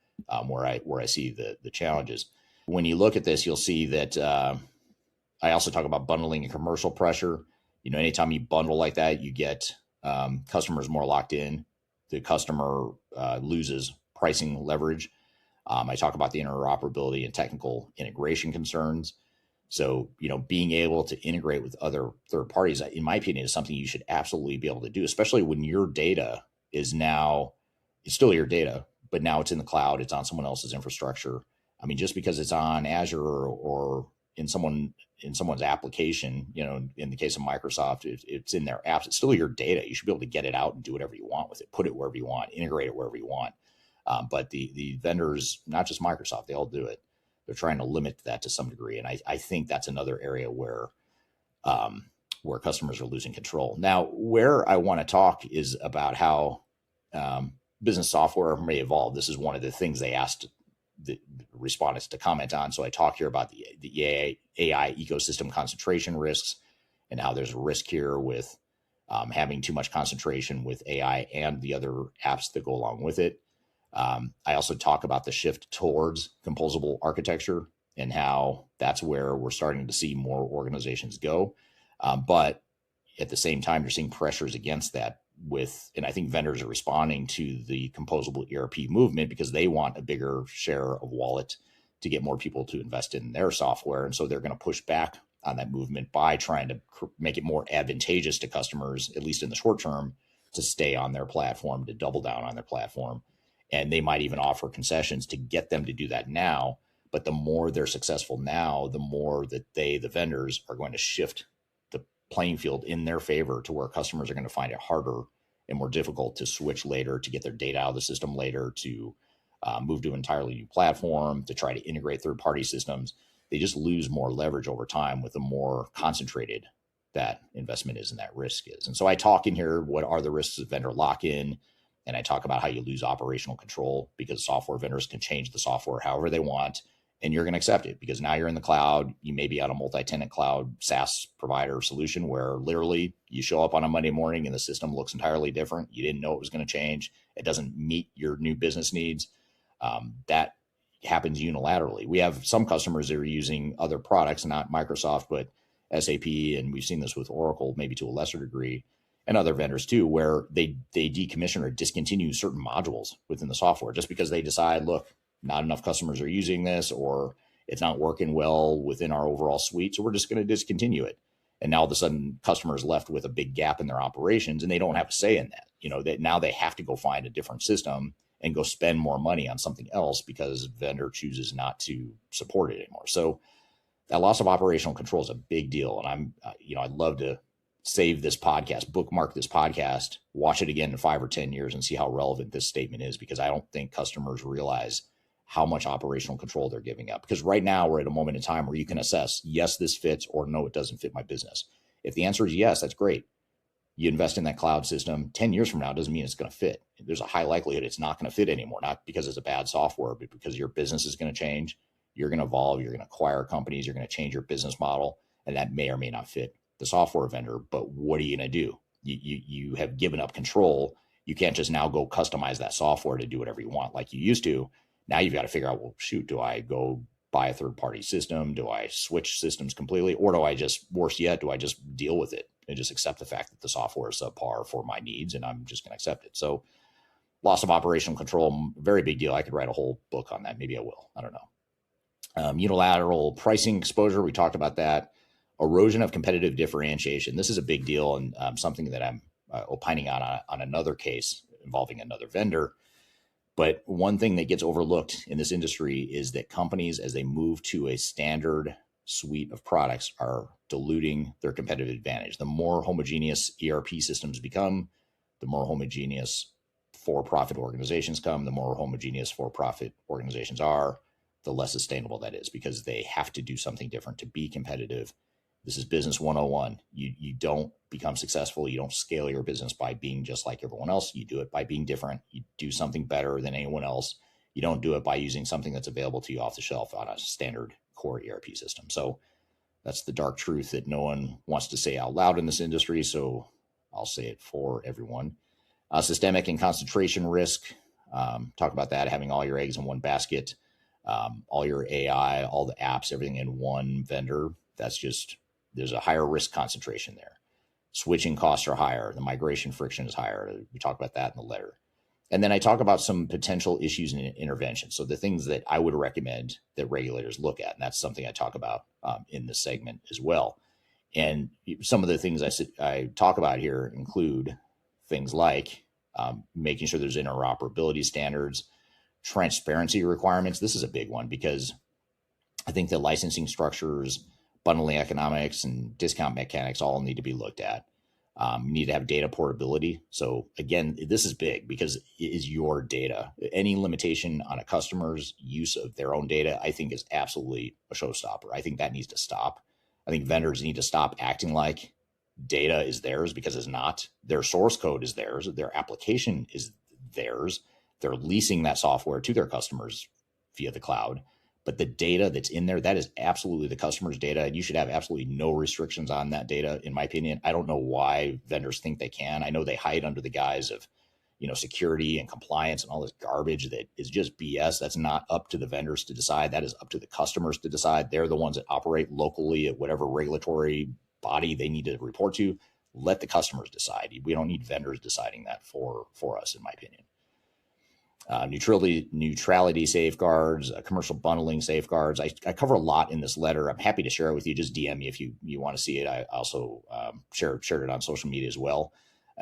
where I see the challenges. When you look at this, you'll see that I also talk about bundling and commercial pressure. Anytime you bundle like that, you get customers more locked in. The customer loses pricing leverage. I talk about the interoperability and technical integration concerns. So, being able to integrate with other third parties, in my opinion, is something you should absolutely be able to do, especially when your data it's still your data, but now it's in the cloud, it's on someone else's infrastructure. I mean, just because it's on Azure or in someone's application, in the case of Microsoft, it's in their apps, it's still your data. You should be able to get it out and do whatever you want with it, put it wherever you want, integrate it wherever you want. But the vendors, not just Microsoft, they all do it. They're trying to limit that to some degree. And I think that's another area where customers are losing control. Now, where I want to talk is about how business software may evolve. This is one of the things they asked the respondents to comment on. So I talk here about the AI ecosystem concentration risks, and how there's a risk here with having too much concentration with AI and the other apps that go along with it. I also talk about the shift towards composable architecture and how that's where we're starting to see more organizations go. But at the same time, you're seeing pressures against that and I think vendors are responding to the composable ERP movement because they want a bigger share of wallet to get more people to invest in their software. And so they're going to push back on that movement by trying to make it more advantageous to customers, at least in the short term, to stay on their platform, to double down on their platform. And they might even offer concessions to get them to do that now. But the more they're successful now, the more that the vendors, are going to shift the playing field in their favor to where customers are going to find it harder and more difficult to switch later, to get their data out of the system later, to move to an entirely new platform, to try to integrate third-party systems. They just lose more leverage over time with the more concentrated that investment is and that risk is. And so I talk in here, what are the risks of vendor lock-in? And I talk about how you lose operational control because software vendors can change the software however they want, and you're going to accept it because now you're in the cloud. You may be on a multi-tenant cloud SaaS provider solution where literally you show up on a Monday morning and the system looks entirely different. You didn't know it was going to change. It doesn't meet your new business needs. That happens unilaterally. We have some customers that are using other products, not Microsoft, but SAP, and we've seen this with Oracle, maybe to a lesser degree, and other vendors too, where they decommission or discontinue certain modules within the software just because they decide, look, not enough customers are using this, or it's not working well within our overall suite, so we're just going to discontinue it. And now all of a sudden, customers left with a big gap in their operations, and they don't have a say in that. That now they have to go find a different system and go spend more money on something else because vendor chooses not to support it anymore. So that loss of operational control is a big deal. And I'd love to save this podcast, bookmark this podcast, watch it again in 5 or 10 years and see how relevant this statement is, because I don't think customers realize how much operational control they're giving up. Because right now we're at a moment in time where you can assess, yes, this fits, or no, it doesn't fit my business. If the answer is yes, that's great. You invest in that cloud system 10 years from now, doesn't mean it's going to fit. There's a high likelihood it's not going to fit anymore, not because it's a bad software, but because your business is going to change. You're going to evolve. You're going to acquire companies. You're going to change your business model. And that may or may not fit the software vendor. But what are you going to do? You have given up control. You can't just now go customize that software to do whatever you want like you used to. Now you've got to figure out, well, shoot, do I go buy a third-party system? Do I switch systems completely? Or do I just, worse yet, do I just deal with it and just accept the fact that the software is subpar for my needs and I'm just going to accept it? So loss of operational control, very big deal. I could write a whole book on that. Maybe I will. I don't know. Unilateral pricing exposure. We talked about that. Erosion of competitive differentiation. This is a big deal and something that I'm opining on another case involving another vendor. But one thing that gets overlooked in this industry is that companies, as they move to a standard suite of products, are diluting their competitive advantage. The more homogeneous ERP systems become, the more homogeneous for-profit organizations come, the more homogeneous for-profit organizations are, the less sustainable that is, because they have to do something different to be competitive. This is business 101. You don't become successful. You don't scale your business by being just like everyone else. You do it by being different. You do something better than anyone else. You don't do it by using something that's available to you off the shelf on a standard core ERP system. So that's the dark truth that no one wants to say out loud in this industry. So I'll say it for everyone. Systemic and concentration risk. Talk about that, having all your eggs in one basket, all your AI, all the apps, everything in one vendor. That's just, there's a higher risk concentration there. Switching costs are higher. The migration friction is higher. We talk about that in the letter. And then I talk about some potential issues and intervention. So the things that I would recommend that regulators look at, and that's something I talk about in this segment as well. And some of the things I talk about here include things like making sure there's interoperability standards, transparency requirements. This is a big one because I think the licensing structures, bundling economics, and discount mechanics all need to be looked at. You need to have data portability. So again, this is big because it is your data. Any limitation on a customer's use of their own data, I think, is absolutely a showstopper. I think that needs to stop. I think vendors need to stop acting like data is theirs, because it's not. Their source code is theirs. Their application is theirs. They're leasing that software to their customers via the cloud. But the data that's in there, that is absolutely the customer's data. And you should have absolutely no restrictions on that data, in my opinion. I don't know why vendors think they can. I know they hide under the guise of, security and compliance and all this garbage that is just BS. That's not up to the vendors to decide. That is up to the customers to decide. They're the ones that operate locally at whatever regulatory body they need to report to. Let the customers decide. We don't need vendors deciding that for us, in my opinion. Neutrality safeguards, commercial bundling safeguards. I cover a lot in this letter. I'm happy to share it with you. Just DM me if you want to see it. I also shared it on social media as well.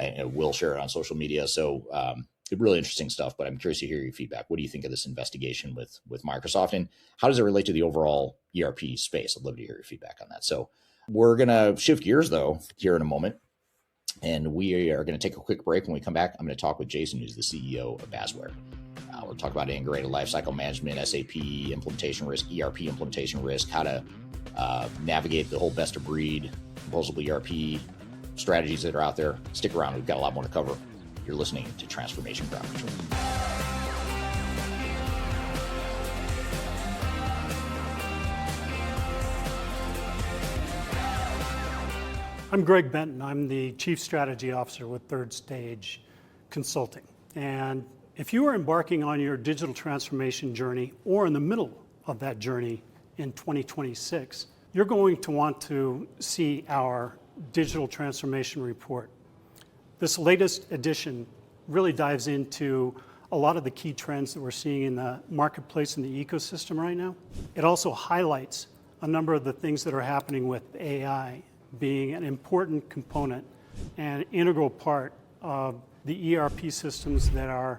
I will share it on social media. So really interesting stuff, but I'm curious to hear your feedback. What do you think of this investigation with Microsoft, and how does it relate to the overall ERP space? I'd love to hear your feedback on that. So we're going to shift gears, though, here in a moment. And we are going to take a quick break. When we come back, I'm going to talk with Jason, who's the CEO of Basware. We'll talk about integrated lifecycle management, SAP implementation risk, ERP implementation risk, how to navigate the whole best of breed composable ERP strategies that are out there. Stick around. We've got a lot more to cover. You're listening to Transformation Ground Control. I'm Greg Benton. I'm the Chief Strategy Officer with Third Stage Consulting. And if you are embarking on your digital transformation journey or in the middle of that journey in 2026, you're going to want to see our digital transformation report. This latest edition really dives into a lot of the key trends that we're seeing in the marketplace and the ecosystem right now. It also highlights a number of the things that are happening with AI being an important component and integral part of the ERP systems that are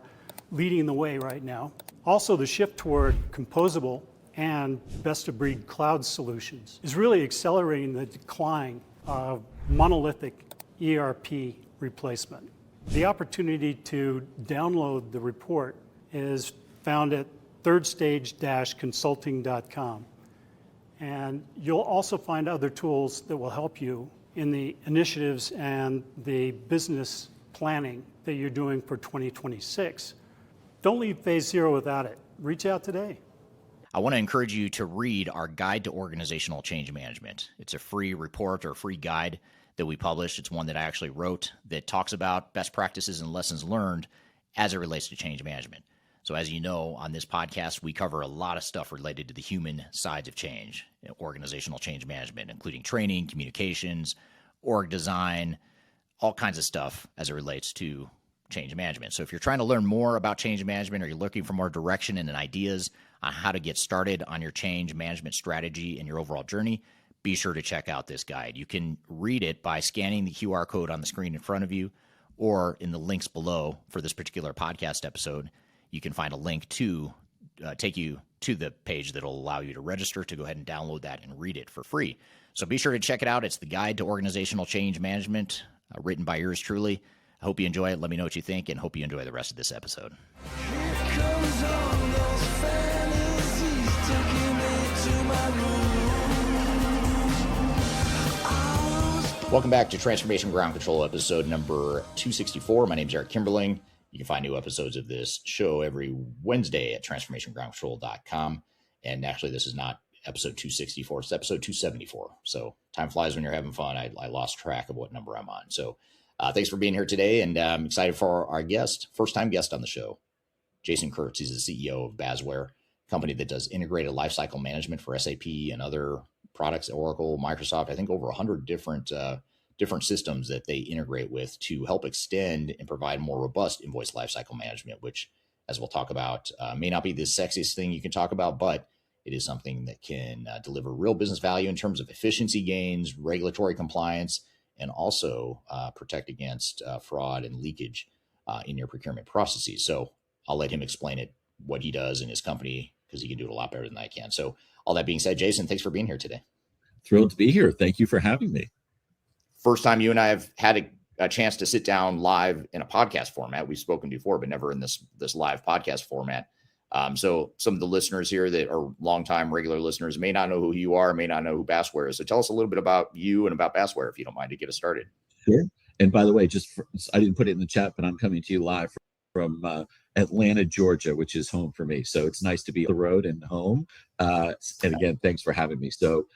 leading the way right now. Also, the shift toward composable and best-of-breed cloud solutions is really accelerating the decline of monolithic ERP replacement. The opportunity to download the report is found at thirdstage-consulting.com. And you'll also find other tools that will help you in the initiatives and the business planning that you're doing for 2026. Don't leave phase zero without it. Reach out today. I want to encourage you to read our Guide to Organizational Change Management. It's a free report or free guide that we published. It's one that I actually wrote that talks about best practices and lessons learned as it relates to change management. So as you know, on this podcast, we cover a lot of stuff related to the human sides of change, organizational change management, including training, communications, org design, all kinds of stuff as it relates to change management. So if you're trying to learn more about change management, or you're looking for more direction and ideas on how to get started on your change management strategy and your overall journey, be sure to check out this guide. You can read it by scanning the QR code on the screen in front of you, or in the links below for this particular podcast episode. You can find a link to take you to the page that will allow you to register to go ahead and download that and read it for free. So be sure to check it out. It's the Guide to Organizational Change Management, written by yours truly. I hope you enjoy it. Let me know what you think, and hope you enjoy the rest of this episode. Welcome back to Transformation Ground Control, episode number 264. My name is Eric Kimberling. You can find new episodes of this show every Wednesday at transformationgroundcontrol.com. And actually, this is not episode 264, it's episode 274. So time flies when you're having fun. I lost track of what number I'm on. So thanks for being here today. And I'm excited for our guest, first-time guest on the show, Jason Kurtz. He's the CEO of Basware, a company that does integrated lifecycle management for SAP and other products, Oracle, Microsoft. I think over 100 different systems that they integrate with to help extend and provide more robust invoice lifecycle management, which, as we'll talk about, may not be the sexiest thing you can talk about, but it is something that can deliver real business value in terms of efficiency gains, regulatory compliance, and also protect against fraud and leakage in your procurement processes. So I'll let him explain it, what he does in his company, because he can do it a lot better than I can. So all that being said, Jason, thanks for being here today. Thrilled to be here. Thank you for having me. First time you and I have had a chance to sit down live in a podcast format. We've spoken before, but never in this live podcast format. So some of the listeners here that are longtime regular listeners may not know who you are, may not know who Basware is. So tell us a little bit about you and about Basware, if you don't mind, to get us started. Sure. And by the way, I didn't put it in the chat, but I'm coming to you live from Atlanta, Georgia, which is home for me. So it's nice to be on the road and home. And again, thanks for having me. So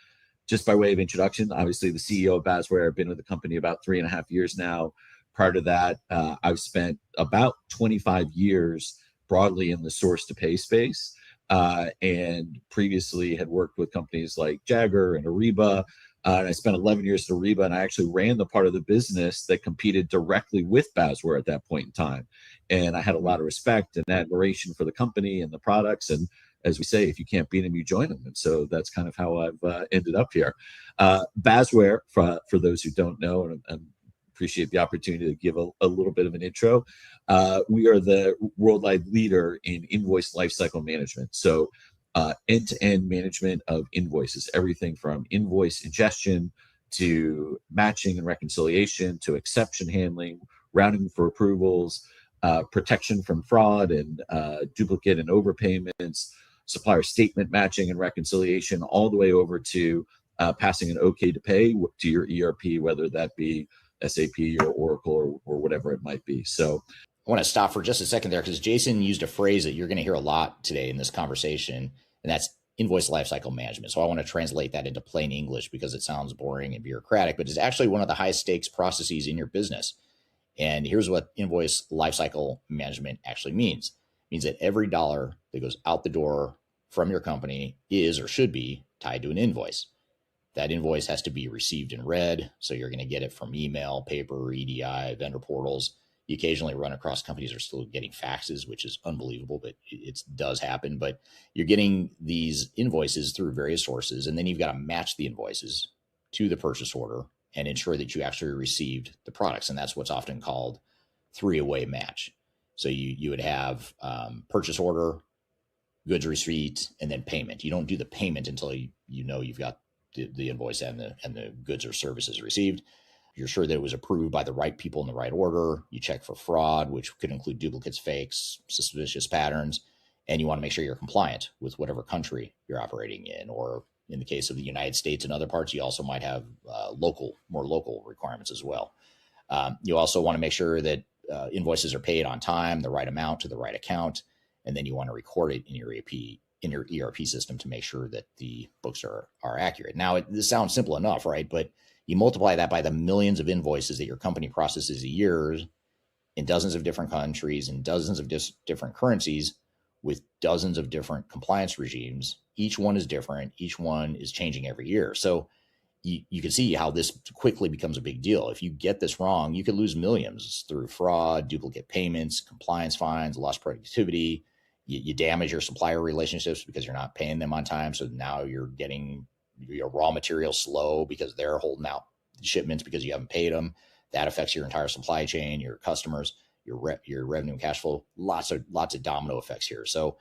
just by way of introduction, obviously the CEO of Basware. I've been with the company about 3.5 years now. Prior to that, I've spent about 25 years broadly in the source to pay space, and previously had worked with companies like Jagger and Ariba. And I spent 11 years at Ariba, and I actually ran the part of the business that competed directly with Basware at that point in time. And I had a lot of respect and admiration for the company and the products. And as we say, if you can't beat them, you join them. And so that's kind of how I've ended up here. Basware, for those who don't know, and appreciate the opportunity to give a little bit of an intro. We are the worldwide leader in invoice lifecycle management. So end-to-end management of invoices, everything from invoice ingestion to matching and reconciliation to exception handling, routing for approvals, protection from fraud and duplicate and overpayments, supplier statement matching and reconciliation, all the way over to passing an OK to pay to your ERP, whether that be SAP or Oracle or whatever it might be. So I want to stop for just a second there, because Jason used a phrase that you're going to hear a lot today in this conversation, and that's invoice lifecycle management. So I want to translate that into plain English because it sounds boring and bureaucratic, but it's actually one of the highest stakes processes in your business. And here's what invoice lifecycle management actually means. It means that every dollar that goes out the door from your company is or should be tied to an invoice. That invoice has to be received and read. So you're going to get it from email, paper, EDI, vendor portals. You occasionally run across companies that are still getting faxes, which is unbelievable, but it does happen. But you're getting these invoices through various sources, and then you've got to match the invoices to the purchase order and ensure that you actually received the products. And that's what's often called three-way match. So you would have purchase order, goods receipt, and then payment. You don't do the payment until you know you've got the invoice and the goods or services received. You're sure that it was approved by the right people in the right order. You check for fraud, which could include duplicates, fakes, suspicious patterns, and you want to make sure you're compliant with whatever country you're operating in. Or in the case of the United States and other parts, you also might have more local requirements as well. You also want to make sure that invoices are paid on time, the right amount to the right account, and then you want to record it in your ERP system to make sure that the books are accurate. Now, this sounds simple enough, right? But you multiply that by the millions of invoices that your company processes a year in dozens of different countries and dozens of different currencies. with dozens of different compliance regimes. Each one is different. Each one is changing every year. So you can see how this quickly becomes a big deal. If you get this wrong, you could lose millions through fraud, duplicate payments, compliance fines, lost productivity. You damage your supplier relationships because you're not paying them on time. So now you're getting your raw material slow because they're holding out shipments because you haven't paid them. That affects your entire supply chain, your customers, your revenue and cash flow. Lots of domino effects here. So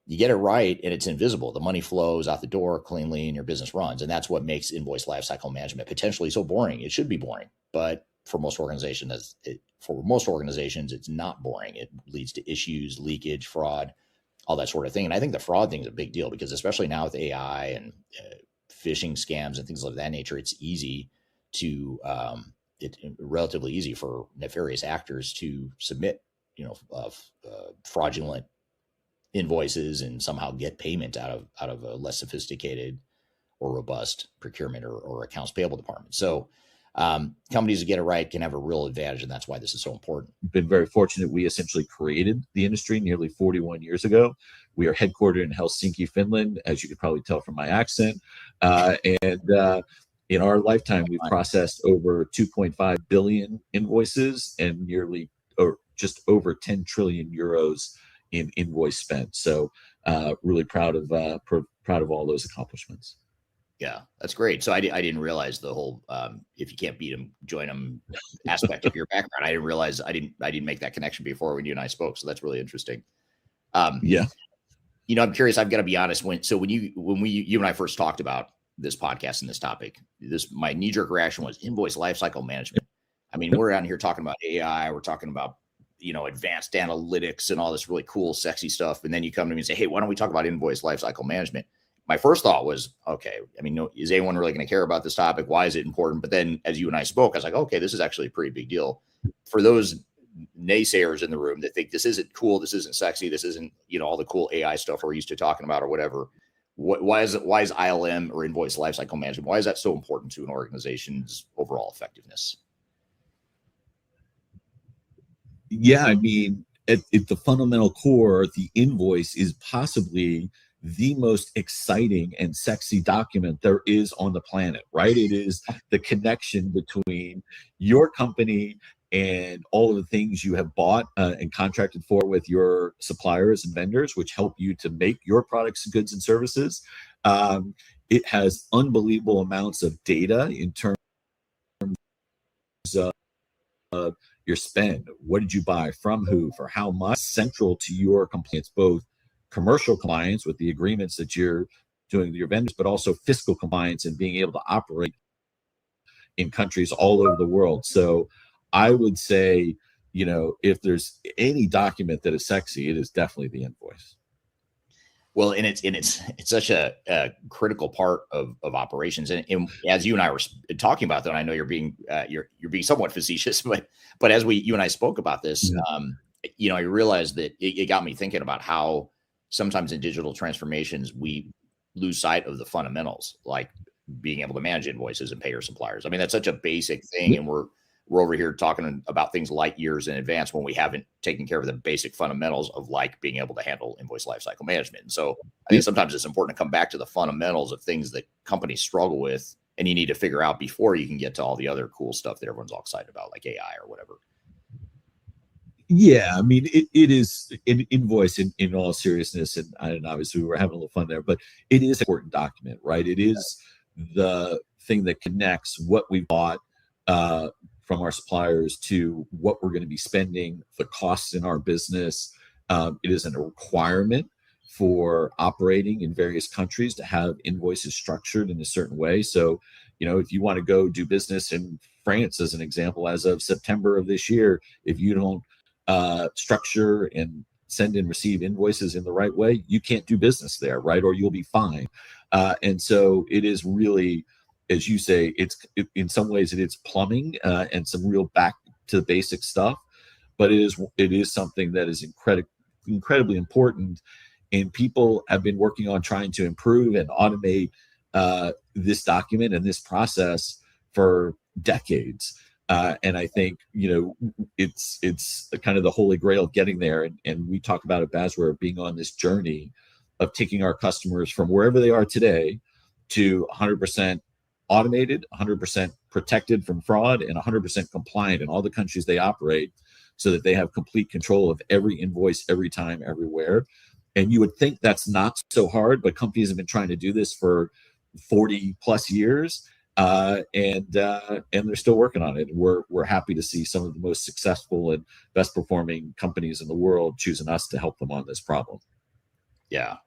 you get it right and it's invisible. The money flows out the door cleanly and your business runs. And that's what makes invoice lifecycle management potentially so boring. It should be boring, but for most organizations, it's not boring. It leads to issues, leakage, fraud, all that sort of thing. And I think the fraud thing is a big deal because especially now with AI and phishing scams and things of that nature, it's easy to, it's relatively easy for nefarious actors to submit, fraudulent invoices and somehow get payment out of a less sophisticated or robust procurement or accounts payable department. So companies that get it right can have a real advantage, and that's why this is so important. Been very fortunate. We essentially created the industry nearly 41 years ago. We are headquartered in Helsinki, Finland, as you could probably tell from my accent. In our lifetime, we've processed over 2.5 billion invoices and just over 10 trillion euros in invoice spent. So really proud of all those accomplishments. Yeah, that's great. So I didn't realize the whole if you can't beat them, join them aspect of your background. I didn't realize I didn't make that connection before when you and I spoke. So that's really interesting. Yeah. I'm curious. I've got to be honest. When you and I first talked about this podcast and this topic, my knee-jerk reaction was invoice lifecycle management. I mean, we're out here talking about AI. We're talking about advanced analytics and all this really cool, sexy stuff. And then you come to me and say, hey, why don't we talk about invoice lifecycle management? My first thought was, okay, I mean, is anyone really going to care about this topic? Why is it important? But then as you and I spoke, I was like, okay, this is actually a pretty big deal. For those naysayers in the room that think this isn't cool, this isn't sexy, this isn't, all the cool AI stuff we're used to talking about or whatever. Why is ILM or invoice lifecycle management? Why is that so important to an organization's overall effectiveness? Yeah, I mean, at the fundamental core, the invoice is possibly the most exciting and sexy document there is on the planet, right? It is the connection between your company and all of the things you have bought and contracted for with your suppliers and vendors, which help you to make your products, goods, and services. It has unbelievable amounts of data in terms of your spend. What did you buy from who, for how much? Central to your compliance, both commercial compliance with the agreements that you're doing with your vendors, but also fiscal compliance and being able to operate in countries all over the world. So I would say, if there's any document that is sexy, it is definitely the invoice. Well, and it's such a critical part of operations. And as you and I were talking about that, I know you're being somewhat facetious, but as you and I spoke about this, I realized that it got me thinking about how sometimes in digital transformations we lose sight of the fundamentals, like being able to manage invoices and pay your suppliers. I mean, that's such a basic thing, and we're over here talking about things light years in advance when we haven't taken care of the basic fundamentals of being able to handle invoice lifecycle management. And so I think sometimes it's important to come back to the fundamentals of things that companies struggle with, and you need to figure out before you can get to all the other cool stuff that everyone's all excited about, like AI or whatever. Yeah, I mean, it is an invoice in all seriousness, and obviously we were having a little fun there, but it is an important document, right? It is the thing that connects what we bought from our suppliers to what we're going to be spending, the costs in our business. It is a requirement for operating in various countries to have invoices structured in a certain way. So, if you want to go do business in France, as an example, as of September of this year, if you don't structure and send and receive invoices in the right way, you can't do business there, right? Or you'll be fined. And so it is really, as you say, in some ways it is plumbing and some real back to the basic stuff, but it is something that is incredibly important. And people have been working on trying to improve and automate this document and this process for decades. And I think, it's kind of the holy grail of getting there. And we talk about at Basware being on this journey of taking our customers from wherever they are today to 100% automated, 100% protected from fraud, and 100% compliant in all the countries they operate, so that they have complete control of every invoice, every time, everywhere. And you would think that's not so hard, but companies have been trying to do this for 40 plus years, and they're still working on it. We're happy to see some of the most successful and best performing companies in the world choosing us to help them on this problem. Yeah,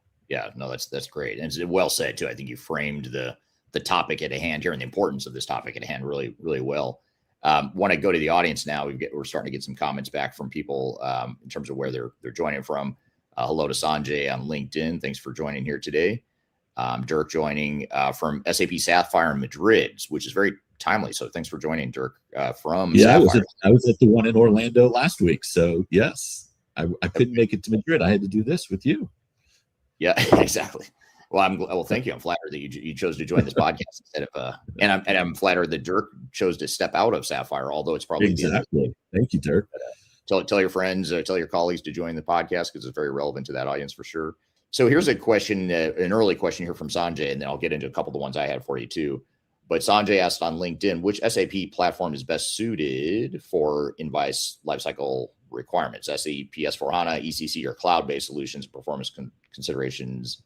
no, that's great, and it's well said too. I think you framed the topic at hand here and the importance of this topic at hand really, really well. Want to go to the audience now. We're starting to get some comments back from people in terms of where they're joining from. Hello to Sanjay on LinkedIn. Thanks for joining here today. Dirk joining from SAP Sapphire Madrid, which is very timely. So thanks for joining, Dirk, from Sapphire. I was at the one in Orlando last week. So yes, I couldn't make it to Madrid. I had to do this with you. Yeah, exactly. Well, thank you. I'm flattered that you chose to join this podcast instead of and I'm flattered that Dirk chose to step out of Sapphire, although it's probably exactly. Thank you, Dirk. Tell your friends, tell your colleagues to join the podcast, because it's very relevant to that audience for sure. So here's a question, an early question here from Sanjay, and then I'll get into a couple of the ones I had for you too. But Sanjay asked on LinkedIn, which SAP platform is best suited for Invoice Lifecycle requirements? SAP S/4HANA, ECC, or cloud-based solutions, performance considerations,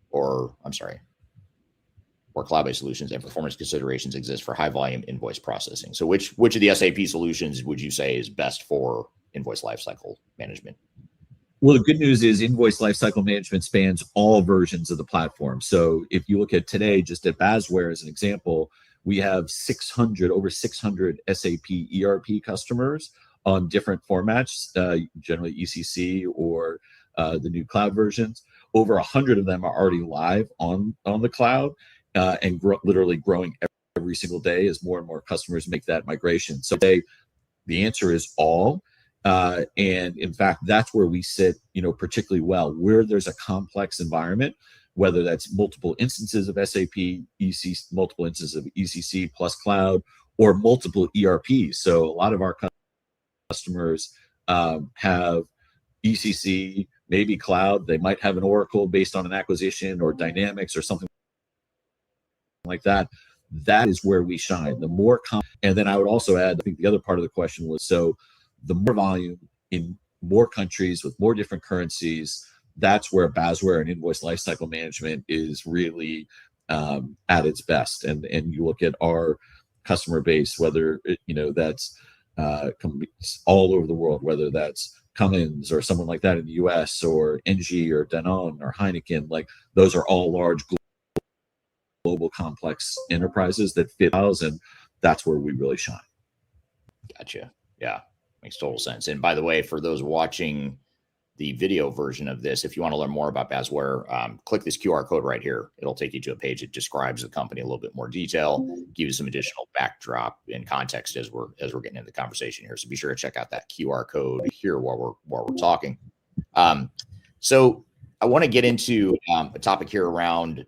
or cloud-based solutions and performance considerations exist for high-volume invoice processing. So which of the SAP solutions would you say is best for invoice lifecycle management? Well, the good news is Invoice Lifecycle Management spans all versions of the platform. So if you look at today, just at Basware as an example, we have over 600 SAP ERP customers on different formats, generally ECC or the new cloud versions. Over 100 of them are already live on the cloud, and literally growing every single day as more and more customers make that migration. So the answer is all. And in fact, that's where we sit, particularly well, where there's a complex environment, whether that's multiple instances of SAP, multiple instances of ECC plus cloud, or multiple ERPs. So a lot of our customers have ECC, maybe cloud. They might have an Oracle based on an acquisition, or Dynamics or something like that. That is where we shine. The more and then I would also add, I think the other part of the question was, so the more volume in more countries with more different currencies, that's where Basware and Invoice Lifecycle Management is really at its best. And you look at our customer base, whether that's all over the world, whether that's Cummins or someone like that in the US, or NG or Danone or Heineken, like those are all large global complex enterprises that fit us, and that's where we really shine. Gotcha. Yeah, makes total sense. And by the way, for those watching the video version of this, if you want to learn more about Basware, click this QR code right here. It'll take you to a page that describes the company in a little bit more detail, give you some additional backdrop and context as we're getting into the conversation here. So be sure to check out that QR code here while we're talking. So I want to get into a topic here around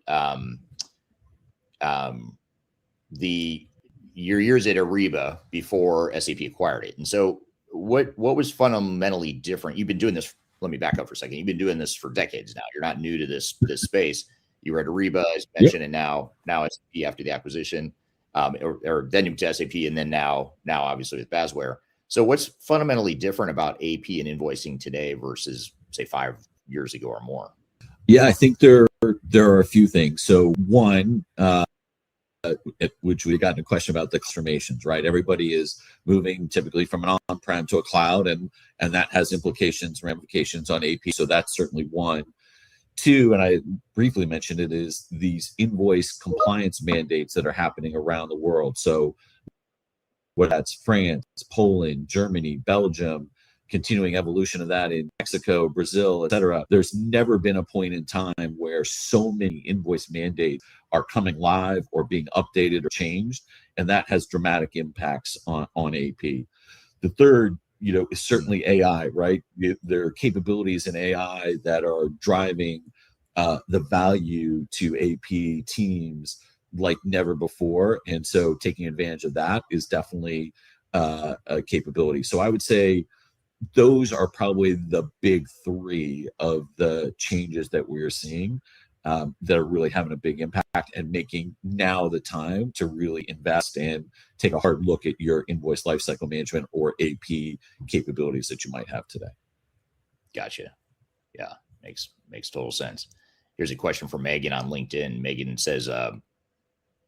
your years at Ariba before SAP acquired it. And so what was fundamentally different? You've been doing this. Let me back up for a second. You've been doing this for decades now. You're not new to this space. You were at Ariba, as mentioned, and now SAP after the acquisition, or then to SAP, and then now obviously with Basware. So what's fundamentally different about AP and invoicing today versus say 5 years ago or more? Yeah, I think there are a few things. So one, which we got in a question about the transformations, right? Everybody is moving typically from an on-prem to a cloud, and that has ramifications on AP. So that's certainly one. Two, and I briefly mentioned it, is these invoice compliance mandates that are happening around the world. So whether that's France, Poland, Germany, Belgium, continuing evolution of that in Mexico, Brazil, et cetera. There's never been a point in time where so many invoice mandates are coming live or being updated or changed, and that has dramatic impacts on AP. The third, is certainly AI, right? There are capabilities in AI that are driving the value to AP teams like never before, and so taking advantage of that is definitely capability. So I would say those are probably the big three of the changes that we're seeing that are really having a big impact and making now the time to really invest and take a hard look at your invoice lifecycle management or AP capabilities that you might have today. Gotcha. Yeah, makes total sense. Here's a question from Megan on LinkedIn. Megan says,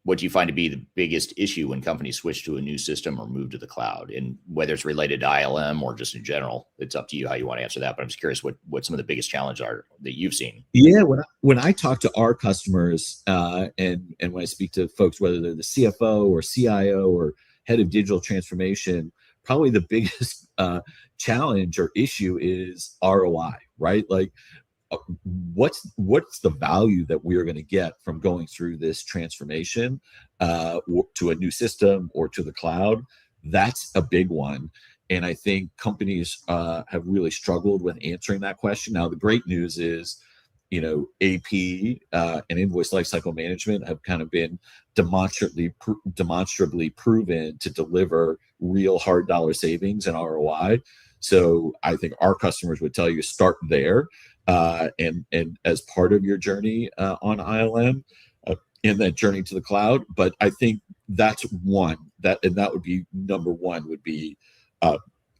what do you find to be the biggest issue when companies switch to a new system or move to the cloud? And whether it's related to ILM or just in general, it's up to you how you want to answer that. But I'm just curious what some of the biggest challenges are that you've seen. Yeah, when I talk to our customers and when I speak to folks, whether they're the CFO or CIO or head of digital transformation, probably the biggest challenge or issue is ROI, right? Like, what's the value that we are going to get from going through this transformation to a new system or to the cloud? That's a big one. And I think companies have really struggled with answering that question. Now, the great news is, AP and invoice lifecycle management have kind of been demonstrably proven to deliver real hard dollar savings and ROI. So I think our customers would tell you start there. And as part of your journey on ILM in that journey to the cloud. But I think that's one that would be number one would be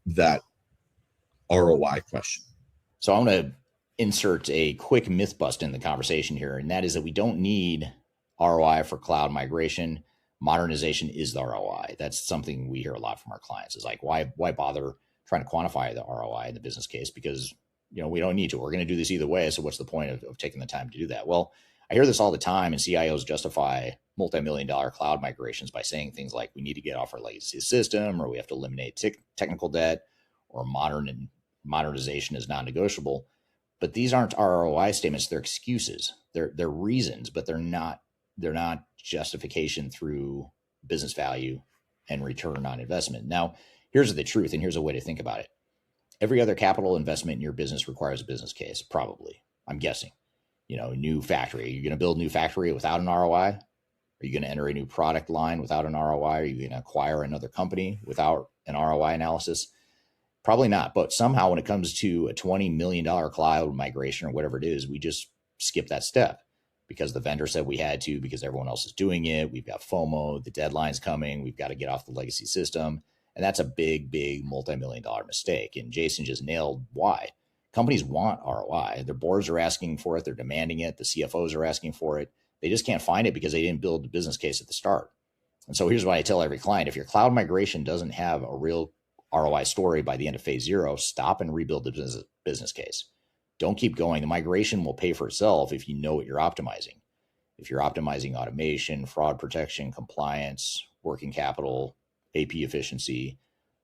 that ROI question. So I want to insert a quick myth bust in the conversation here, and that is that we don't need ROI for cloud migration. Modernization is the ROI. That's something we hear a lot from our clients. Is like, why bother trying to quantify the ROI in the business case? Because we don't need to. We're going to do this either way. So what's the point of taking the time to do that? Well, I hear this all the time, and CIOs justify multi-million-dollar cloud migrations by saying things like we need to get off our legacy system, or we have to eliminate technical debt, or modernization is non-negotiable. But these aren't ROI statements; they're excuses. They're reasons, but they're not justification through business value and return on investment. Now, here's the truth, and here's a way to think about it. Every other capital investment in your business requires a business case, probably. I'm guessing. New factory. Are you going to build a new factory without an ROI? Are you going to enter a new product line without an ROI? Are you going to acquire another company without an ROI analysis? Probably not. But somehow when it comes to a $20 million cloud migration or whatever it is, we just skip that step because the vendor said we had to, because everyone else is doing it. We've got FOMO, the deadline's coming. We've got to get off the legacy system. And that's a big, big multi-million-dollar mistake. And Jason just nailed why. Companies want ROI. Their boards are asking for it. They're demanding it. The CFOs are asking for it. They just can't find it because they didn't build the business case at the start. And so here's what I tell every client. If your cloud migration doesn't have a real ROI story by the end of phase 0, stop and rebuild the business case. Don't keep going. The migration will pay for itself if you know what you're optimizing. If you're optimizing automation, fraud protection, compliance, working capital, AP efficiency,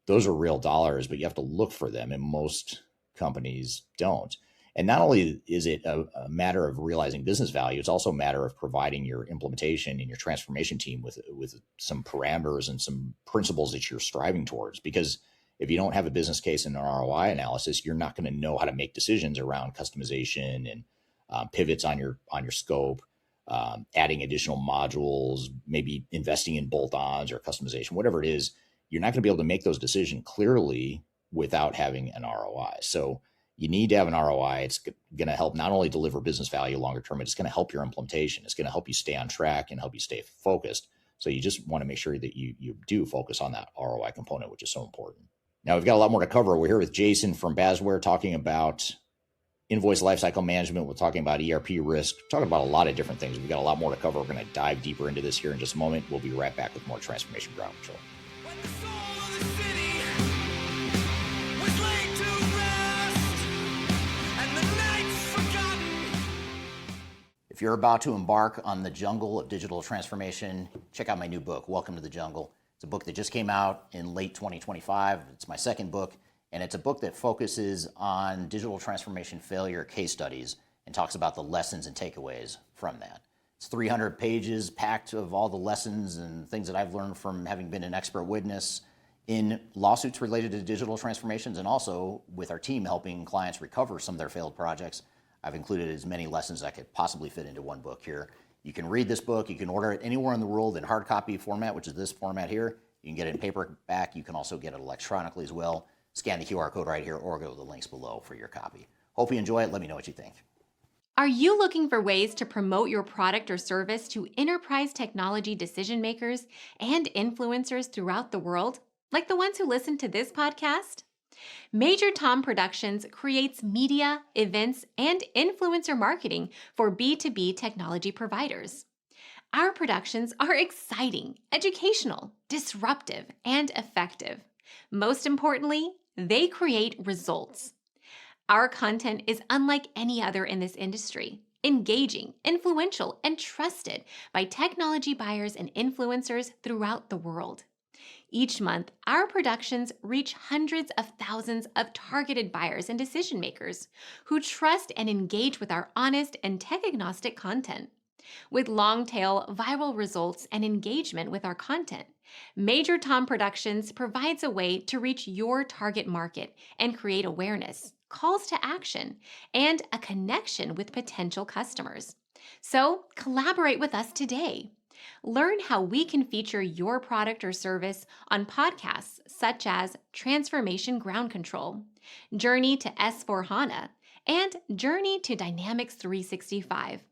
those are real dollars, but you have to look for them, and most companies don't. And not only is it a matter of realizing business value, it's also a matter of providing your implementation and your transformation team with some parameters and some principles that you're striving towards. Because if you don't have a business case and an ROI analysis, you're not going to know how to make decisions around customization and pivots on your scope, adding additional modules, maybe investing in bolt-ons or customization, whatever it is. You're not going to be able to make those decisions clearly without having an ROI. So you need to have an ROI. It's going to help not only deliver business value longer term, it's going to help your implementation. It's going to help you stay on track and help you stay focused. So you just want to make sure that you do focus on that ROI component, which is so important. Now, we've got a lot more to cover. We're here with Jason from Basware talking about invoice lifecycle management. We're talking about ERP risk. We're talking about a lot of different things. We've got a lot more to cover. We're going to dive deeper into this here in just a moment. We'll be right back with more Transformation Ground Control. If you're about to embark on the jungle of digital transformation, check out my new book, Welcome to the Jungle. It's a book that just came out in late 2025. It's my second book, and it's a book that focuses on digital transformation failure case studies and talks about the lessons and takeaways from that. It's 300 pages packed of all the lessons and things that I've learned from having been an expert witness in lawsuits related to digital transformations, and also with our team helping clients recover some of their failed projects. I've included as many lessons as I could possibly fit into one book here. You can read this book. You can order it anywhere in the world in hard copy format, which is this format here. You can get it in paperback. You can also get it electronically as well. Scan the QR code right here or go to the links below for your copy. Hope you enjoy it. Let me know what you think. Are you looking for ways to promote your product or service to enterprise technology decision makers and influencers throughout the world, like the ones who listen to this podcast? Major Tom Productions creates media, events, and influencer marketing for B2B technology providers. Our productions are exciting, educational, disruptive, and effective. Most importantly, they create results. Our content is unlike any other in this industry, engaging, influential, and trusted by technology buyers and influencers throughout the world. Each month, our productions reach hundreds of thousands of targeted buyers and decision makers who trust and engage with our honest and tech-agnostic content. With long-tail viral results and engagement with our content, Major Tom Productions provides a way to reach your target market and create awareness, calls to action, and a connection with potential customers. So collaborate with us today. Learn how we can feature your product or service on podcasts such as Transformation Ground Control, Journey to S/4HANA, and Journey to Dynamics 365.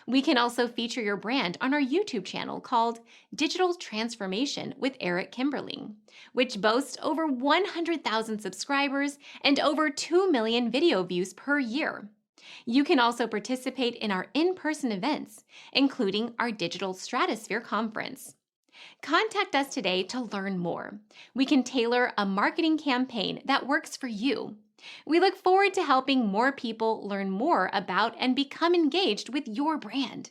We can also feature your brand on our YouTube channel called Digital Transformation with Eric Kimberling, which boasts over 100,000 subscribers and over 2 million video views per year. You can also participate in our in-person events, including our Digital Stratosphere Conference. Contact us today to learn more. We can tailor a marketing campaign that works for you. We look forward to helping more people learn more about and become engaged with your brand.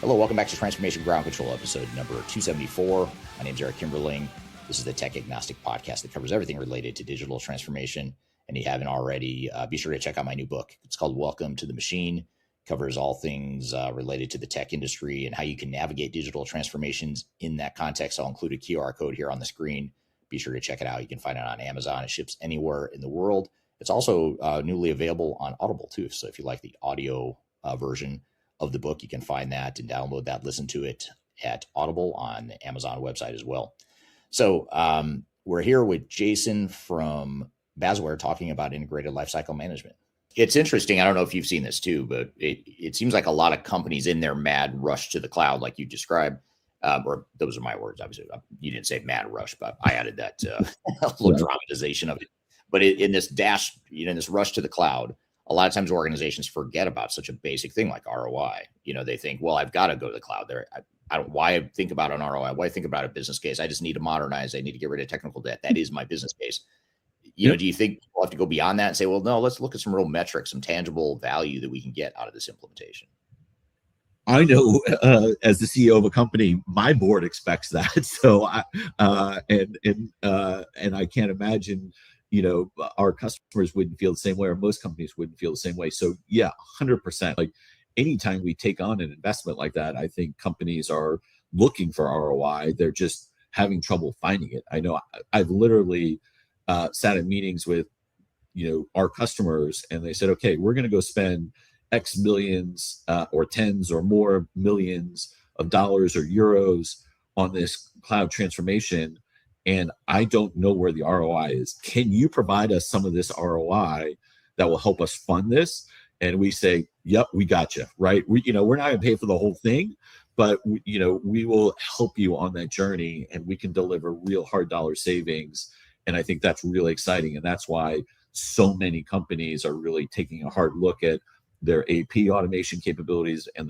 Hello, welcome back to Transformation Ground Control, episode number 274. My name is Eric Kimberling. This is the tech agnostic podcast that covers everything related to digital transformation. And if you haven't already, be sure to check out my new book. It's called Welcome to the Machine. It covers all things related to the tech industry and how you can navigate digital transformations in that context. I'll include a QR code here on the screen. Be sure to check it out. You can find it on Amazon. It ships anywhere in the world. It's also newly available on Audible too. So if you like the audio version of the book, you can find that and download that, listen to it at Audible on the Amazon website as well. So we're here with Jason from Basware talking about integrated lifecycle management. It's interesting. I don't know if you've seen this too, but it seems like a lot of companies in their mad rush to the cloud, like you described, or those are my words. Obviously, you didn't say mad rush, but I added that little dramatization of it. But in this dash, in this rush to the cloud, a lot of times organizations forget about such a basic thing like ROI. They think, well, I've got to go to the cloud. I don't why think about an ROI, why think about a business case. I just need to modernize. I need to get rid of technical debt. That is my business case. Do you think we'll have to go beyond that and say, well, no, let's look at some real metrics, some tangible value that we can get out of this implementation? I know as the CEO of a company, my board expects that. So I can't imagine, our customers wouldn't feel the same way, or most companies wouldn't feel the same way. So yeah, 100%. Like anytime we take on an investment like that, I think companies are looking for ROI. They're just having trouble finding it. I know I've literally sat in meetings with, our customers, and they said, okay, we're going to go spend X millions or tens or more millions of dollars or euros on this cloud transformation, and I don't know where the ROI is. Can you provide us some of this ROI that will help us fund this? And we say, yep, we got you, right? We're not going to pay for the whole thing, but we will help you on that journey, and we can deliver real hard dollar savings. And I think that's really exciting. And that's why so many companies are really taking a hard look at their AP automation capabilities and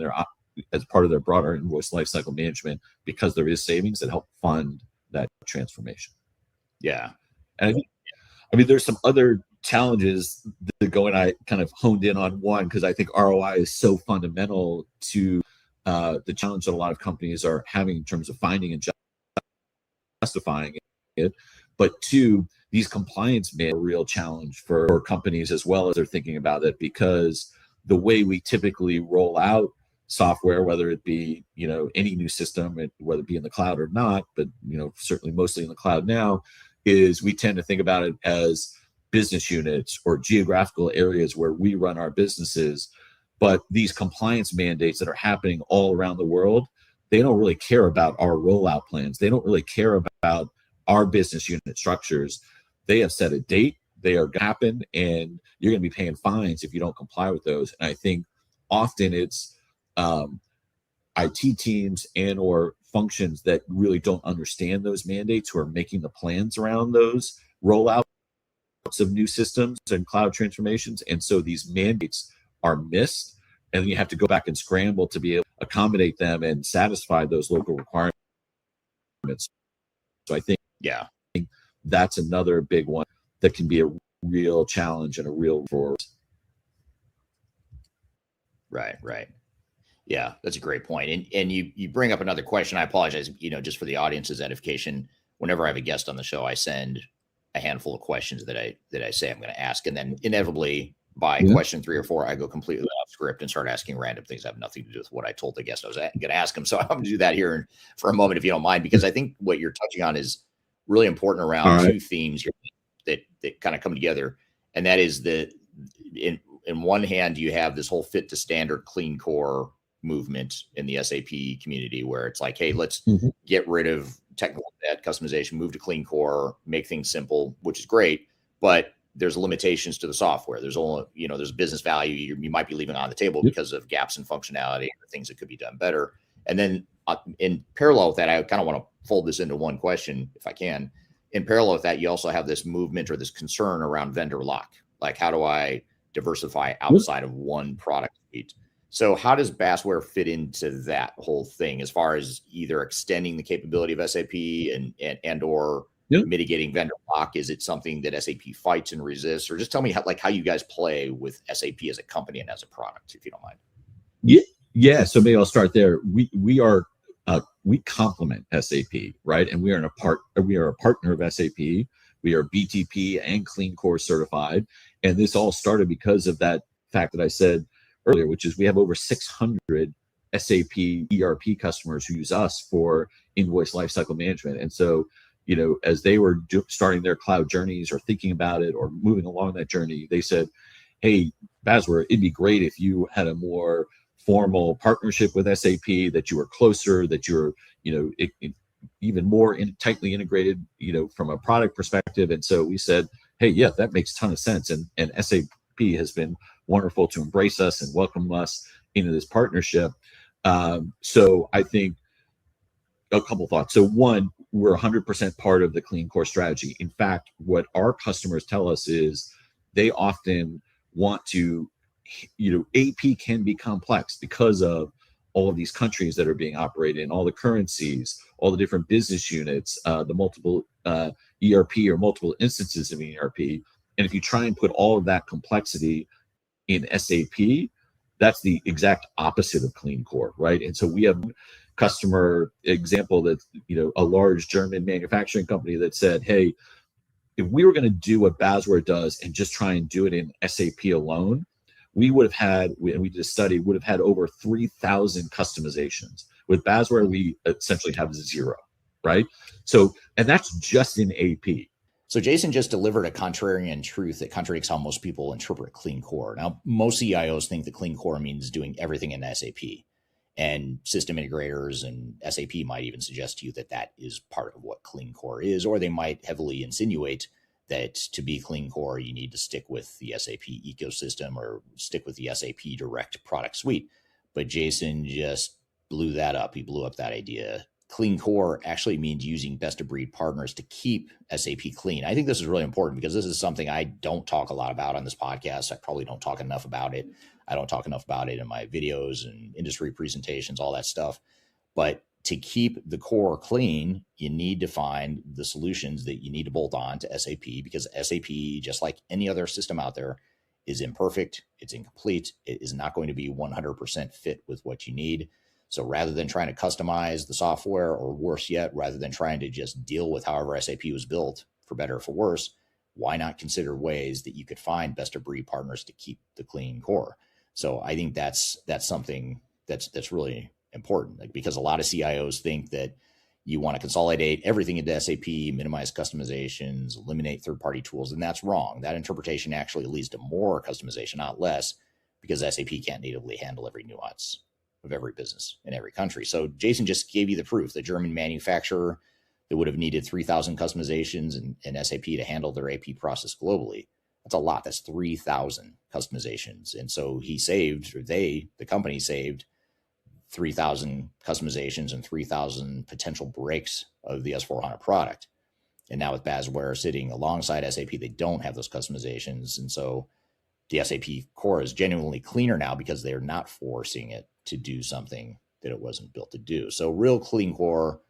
as part of their broader invoice lifecycle management, because there is savings that help fund that transformation. Yeah. And I mean, there's some other challenges that go, and I kind of honed in on one because I think ROI is so fundamental to the challenge that a lot of companies are having in terms of finding and justifying it. But two, these compliance may be a real challenge for companies as well as they're thinking about it, because the way we typically roll out software, whether it be, any new system, whether it be in the cloud or not, but, certainly mostly in the cloud now, is we tend to think about it as business units or geographical areas where we run our businesses. But these compliance mandates that are happening all around the world, they don't really care about our rollout plans. They don't really care about our business unit structures. They have set a date, they are going to happen, and you're going to be paying fines if you don't comply with those. And I think often it's IT teams and or functions that really don't understand those mandates who are making the plans around those rollouts of new systems and cloud transformations. And so these mandates are missed, and then you have to go back and scramble to be able to accommodate them and satisfy those local requirements. So I think that's another big one that can be a real challenge and a real force. Right. Yeah, that's a great point. And you bring up another question. I apologize, just for the audience's edification. Whenever I have a guest on the show, I send a handful of questions that I say I'm going to ask, and then inevitably by question 3 or 4, I go completely off script and start asking random things that have nothing to do with what I told the guest I was going to ask him. So I'm going to do that here for a moment, if you don't mind, because I think what you're touching on is really important around two themes here that kind of come together. And that is that in one hand, you have this whole fit to standard clean core movement in the SAP community, where it's like, hey, let's get rid of technical debt, customization, move to clean core, make things simple, which is great. But there's limitations to the software. There's only, there's business value you might be leaving on the table because of gaps in functionality or things that could be done better. And then in parallel with that, I kind of want to fold this into one question, if I can. In parallel with that, you also have this movement or this concern around vendor lock. Like, how do I diversify outside of one product suite? So how does Basware fit into that whole thing, as far as either extending the capability of SAP and or mitigating vendor lock? Is it something that SAP fights and resists? Or just tell me how you guys play with SAP as a company and as a product, if you don't mind. Yeah. So maybe I'll start there. We complement SAP, right? And we are a partner of SAP. We are BTP and Clean Core certified. And this all started because of that fact that I said earlier, which is we have over 600 SAP ERP customers who use us for invoice lifecycle management. And so, as they were starting their cloud journeys or thinking about it or moving along that journey, they said, hey, Basware, it'd be great if you had a more formal partnership with SAP, that you were closer, that you're, even more tightly integrated, from a product perspective. And so we said, hey, yeah, that makes a ton of sense. And SAP has been wonderful to embrace us and welcome us into this partnership. So I think a couple thoughts. So one, we're 100% part of the Clean Core strategy. In fact, what our customers tell us is they often want to, AP can be complex because of all of these countries that are being operated in, all the currencies, all the different business units, the multiple ERP or multiple instances of ERP. And if you try and put all of that complexity in SAP, that's the exact opposite of Clean Core, right? And so we have customer example that, a large German manufacturing company that said, hey, if we were going to do what Basware does and just try and do it in SAP alone, we would have had, we did a study, would have had over 3,000 customizations. With Basware, we essentially have 0, right? So, and that's just in AP. So Jason just delivered a contrarian truth that contradicts how most people interpret Clean Core. Now, most CIOs think that Clean Core means doing everything in SAP. And system integrators and SAP might even suggest to you that is part of what Clean Core is, or they might heavily insinuate that to be Clean Core, you need to stick with the SAP ecosystem or stick with the SAP direct product suite. But Jason just blew that up. He blew up that idea. Clean Core actually means using best of breed partners to keep SAP clean. I think this is really important because this is something I don't talk a lot about on this podcast. I probably don't talk enough about it. I don't talk enough about it in my videos and industry presentations, all that stuff. But to keep the core clean, you need to find the solutions that you need to bolt on to SAP, because SAP, just like any other system out there, is imperfect. It's incomplete. It is not going to be 100% fit with what you need. So rather than trying to customize the software, or worse yet, rather than trying to just deal with however SAP was built, for better or for worse, why not consider ways that you could find best of breed partners to keep the clean core? So I think that's something that's really important, like, because a lot of CIOs think that you want to consolidate everything into SAP, minimize customizations, eliminate third-party tools, and that's wrong. That interpretation actually leads to more customization, not less, because SAP can't natively handle every nuance of every business in every country. So Jason just gave you the proof. The German manufacturer that would have needed 3,000 customizations in SAP to handle their AP process globally. That's a lot. That's 3,000 customizations. And so the company saved 3,000 customizations and 3,000 potential breaks of the S/4HANA product. And now with Basware sitting alongside SAP, they don't have those customizations. And so the SAP core is genuinely cleaner now because they're not forcing it to do something that it wasn't built to do. So real clean core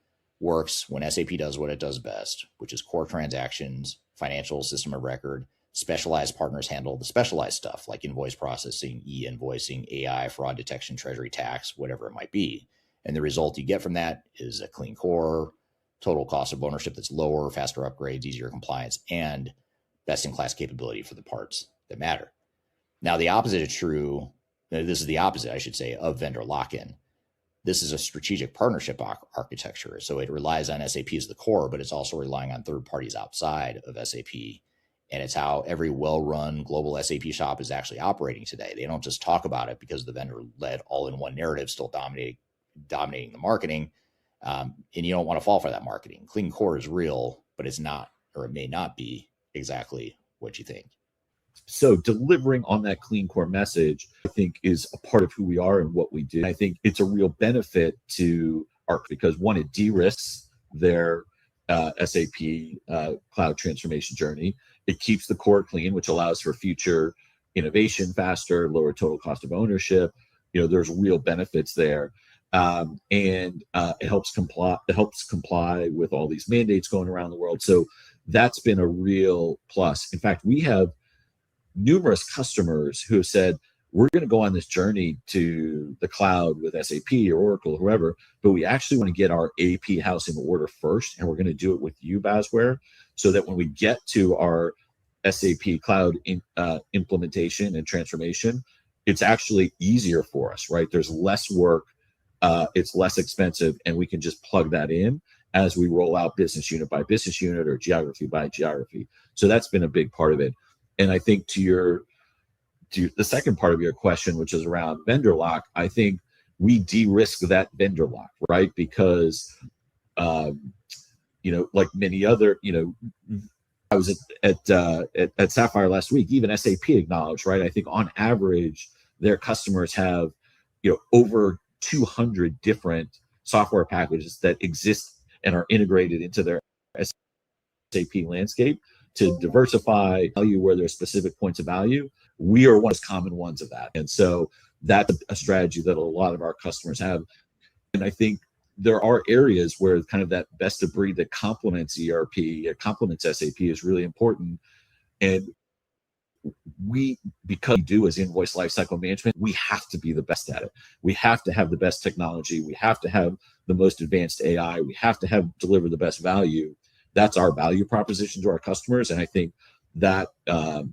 works when SAP does what it does best, which is core transactions, financial system of record. Specialized partners handle the specialized stuff like invoice processing, e-invoicing, AI, fraud detection, treasury tax, whatever it might be. And the result you get from that is a clean core, total cost of ownership that's lower, faster upgrades, easier compliance, and best-in-class capability for the parts that matter. Now, the opposite is true. This is the opposite, I should say, of vendor lock-in. This is a strategic partnership architecture. So it relies on SAP as the core, but it's also relying on third parties outside of SAP. And it's how every well-run global SAP shop is actually operating today. They don't just talk about it because the vendor-led all-in-one narrative still dominating the marketing. And you don't want to fall for that marketing. Clean core is real, but it's not, or it may not be exactly what you think. So delivering on that clean core message, I think, is a part of who we are and what we do. I think it's a real benefit to ARC because, one, it de-risks their SAP cloud transformation journey. It keeps the core clean, which allows for future innovation faster, lower total cost of ownership. There's real benefits there. And it helps comply with all these mandates going around the world. So that's been a real plus. In fact, we have numerous customers who have said, we're going to go on this journey to the cloud with SAP or Oracle or whoever, but we actually want to get our AP house in order first, and we're going to do it with you, Basware, so that when we get to our SAP cloud implementation and transformation, it's actually easier for us, right? There's less work, it's less expensive, and we can just plug that in as we roll out business unit by business unit or geography by geography. So that's been a big part of it. And I think to the second part of your question, which is around vendor lock, I think we de-risk that vendor lock, right? Because, like many other, I was at Sapphire last week, even SAP acknowledged, right? I think on average, their customers have, over 200 different software packages that exist and are integrated into their SAP landscape to diversify value where there's specific points of value. We are one of the common ones of that. And so that's a strategy that a lot of our customers have. And I think there are areas where kind of that best of breed that complements ERP, it complements SAP is really important. And because we do as invoice lifecycle management, we have to be the best at it. We have to have the best technology. We have to have the most advanced AI. We have to deliver the best value. That's our value proposition to our customers. And I think that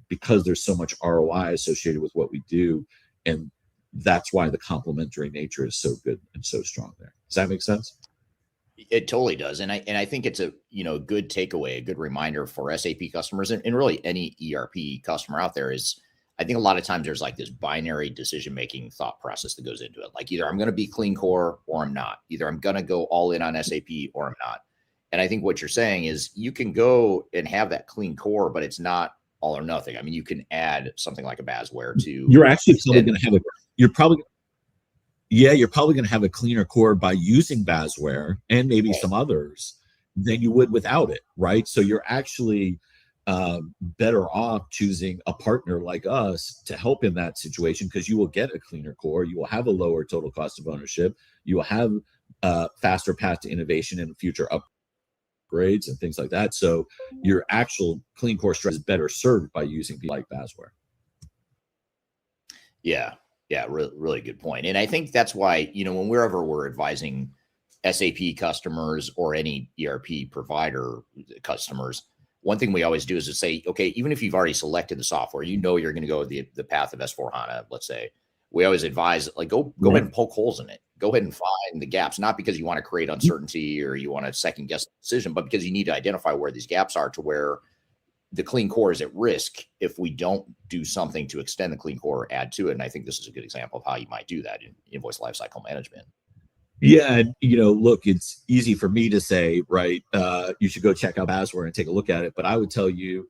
because there's so much ROI associated with what we do, and that's why the complementary nature is so good and so strong there. Does that make sense? It totally does. And I think it's a good takeaway, a good reminder for SAP customers and really any ERP customer out there is, I think a lot of times there's like this binary decision-making thought process that goes into it. Like either I'm going to be clean core or I'm not. Either I'm going to go all in on SAP or I'm not. And I think what you're saying is you can go and have that clean core, but it's not all or nothing. I mean, you can add something like a Basware to. You're actually probably going to have you're probably going to have a cleaner core by using Basware and maybe some others than you would without it, right? So you're actually better off choosing a partner like us to help in that situation because you will get a cleaner core, you will have a lower total cost of ownership, you will have a faster path to innovation and future upgrades and things like that. So your actual clean core strategy is better served by using people like Basware. Yeah, really good point. And I think that's why, when we're advising SAP customers or any ERP provider customers, one thing we always do is to say, okay, even if you've already selected the software, you're going to go the path of S/4HANA, let's say, we always advise, like, go ahead and poke holes in it. Go ahead and find the gaps, not because you want to create uncertainty or you want to second guess the decision, but because you need to identify where these gaps are, to where the clean core is at risk if we don't do something to extend the clean core or add to it. And I think this is a good example of how you might do that in invoice lifecycle management. Yeah, and look, it's easy for me to say, right? You should go check out Basware and take a look at it. But I would tell you,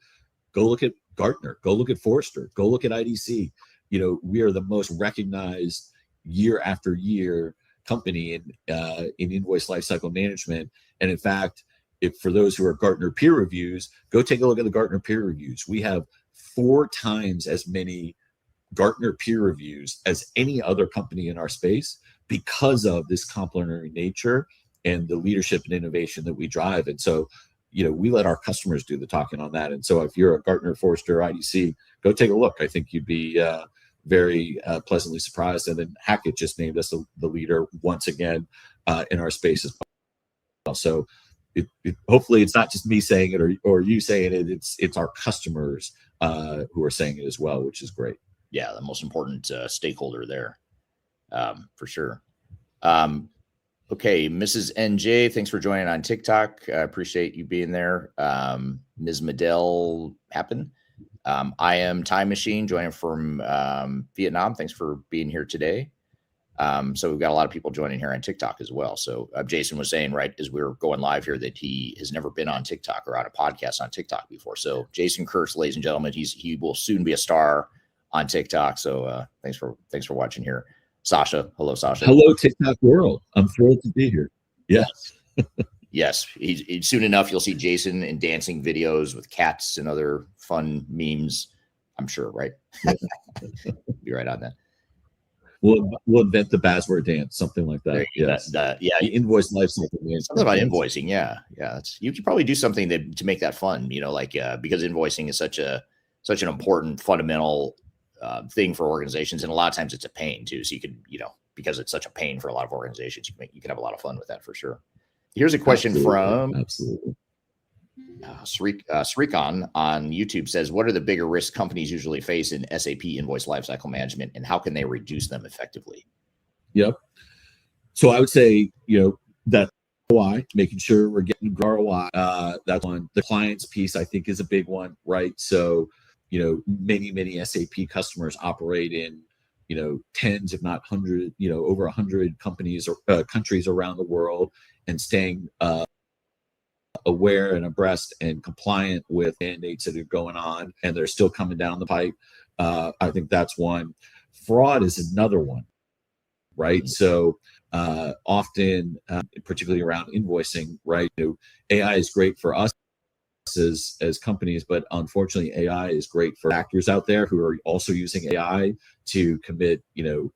go look at Gartner, go look at Forrester, go look at IDC. We are the most recognized year after year company in invoice lifecycle management. And in fact, if for those who are Gartner peer reviews, go take a look at the Gartner peer reviews. We have 4 times as many Gartner peer reviews as any other company in our space, because of this complementary nature and the leadership and innovation that we drive. And so, we let our customers do the talking on that. And so if you're a Gartner, Forrester, IDC, go take a look. I think you'd be very pleasantly surprised. And then Hackett just named us the leader once again in our space as well. So hopefully it's not just me saying it or you saying it. It's our customers who are saying it as well, which is great. Yeah, the most important stakeholder there. For sure. Okay, Mrs. NJ, thanks for joining on TikTok. I appreciate you being there. Ms. Medell Happen. I am Time Machine, joining from Vietnam. Thanks for being here today. So we've got a lot of people joining here on TikTok as well. So Jason was saying, right, as we were going live here, that he has never been on TikTok or on a podcast on TikTok before. So Jason Kurtz, ladies and gentlemen, he will soon be a star on TikTok. So thanks for watching here. Sasha. Hello, Sasha. Hello, TikTok world. I'm thrilled to be here. Yes. Yes. He's soon enough, you'll see Jason in dancing videos with cats and other fun memes, I'm sure, right? Be right on that. We'll invent the Basware dance, something like that. Yes. The invoice lifecycle. Something about invoicing. Yeah. Yeah. You could probably do something to make that fun, because invoicing is such an important fundamental thing for organizations, and a lot of times it's a pain too. So you could, because it's such a pain for a lot of organizations, you can have a lot of fun with that for sure. Here's a question from Srikon on YouTube. Says, what are the bigger risks companies usually face in SAP invoice lifecycle management, and how can they reduce them effectively? Yep. So I would say, that ROI, making sure we're getting ROI. That's one. The clients piece, I think, is a big one, right? So many SAP customers operate in, tens, if not hundreds, over 100 companies or countries around the world, and staying aware and abreast and compliant with mandates that are going on, and they're still coming down the pipe. I think that's one. Fraud is another one, right? So often, particularly around invoicing, right? AI is great for us as companies, but unfortunately AI is great for actors out there who are also using AI to commit, to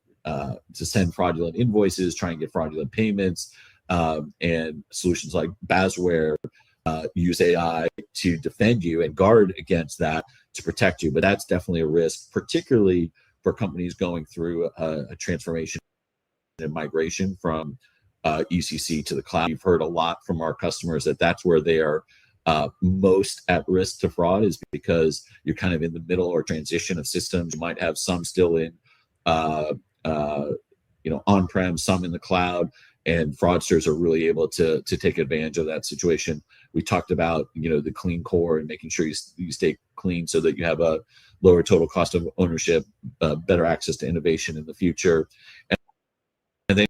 send fraudulent invoices, try and get fraudulent payments, and solutions like Basware use AI to defend you and guard against that, to protect you. But that's definitely a risk, particularly for companies going through a transformation and migration from ECC to the cloud. We've heard a lot from our customers that that's where they are most at risk to fraud, is because you're kind of in the middle or transition of systems. You might have some still in on-prem, some in the cloud, and fraudsters are really able to take advantage of that situation. We talked about the clean core and making sure you stay clean so that you have a lower total cost of ownership, better access to innovation in the future, and then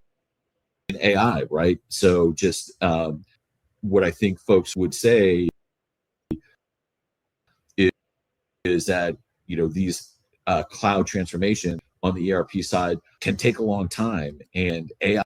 AI, right? So just what I think folks would say is that these cloud transformation on the ERP side can take a long time, and AI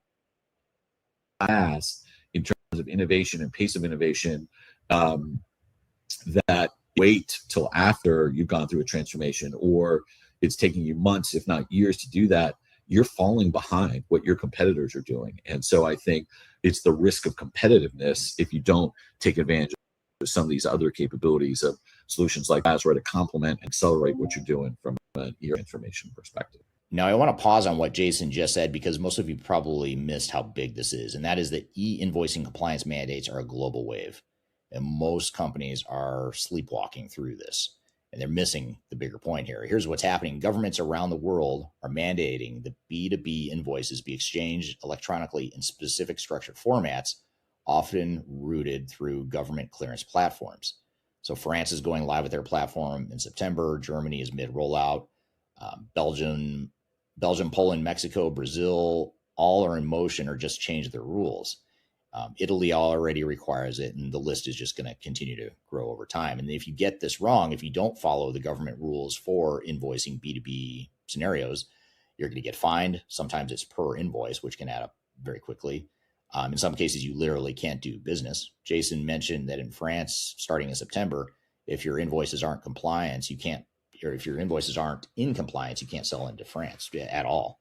in terms of innovation and pace of innovation, that wait till after you've gone through a transformation, or it's taking you months, if not years, to do that, you're falling behind what your competitors are doing. And so I think it's the risk of competitiveness if you don't take advantage of some of these other capabilities of solutions like Basware to complement and accelerate what you're doing from an ERP information perspective. Now, I want to pause on what Jason just said, because most of you probably missed how big this is. And that is that e-invoicing compliance mandates are a global wave, and most companies are sleepwalking through this. And they're missing the bigger point here. Here's what's happening. Governments around the world are mandating that B2B invoices be exchanged electronically in specific structured formats, often routed through government clearance platforms. So France is going live with their platform in September. Germany is mid-rollout. Belgium, Poland, Mexico, Brazil, all are in motion or just changed their rules. Italy already requires it, and the list is just going to continue to grow over time. And if you get this wrong, if you don't follow the government rules for invoicing B2B scenarios, you're going to get fined. Sometimes it's per invoice, which can add up very quickly. In some cases, you literally can't do business. Jason mentioned that in France, starting in September, if your invoices aren't compliant, you can't, or if your invoices aren't in compliance, you can't sell into France at all.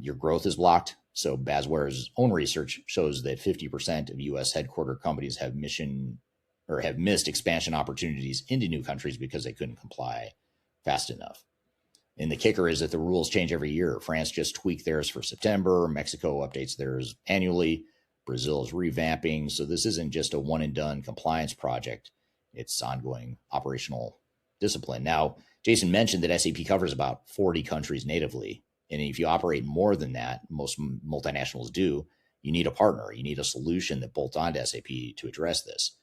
Your growth is blocked. So Basware's own research shows that 50% of U.S. headquartered companies have missed expansion opportunities into new countries because they couldn't comply fast enough. And the kicker is that the rules change every year. France just tweaked theirs for September. Mexico updates theirs annually. Brazil is revamping. So this isn't just a one and done compliance project. It's ongoing operational discipline. Now, Jason mentioned that SAP covers about 40 countries natively. And if you operate more than that, most multinationals do, you need a partner. You need a solution that bolts onto SAP to address this.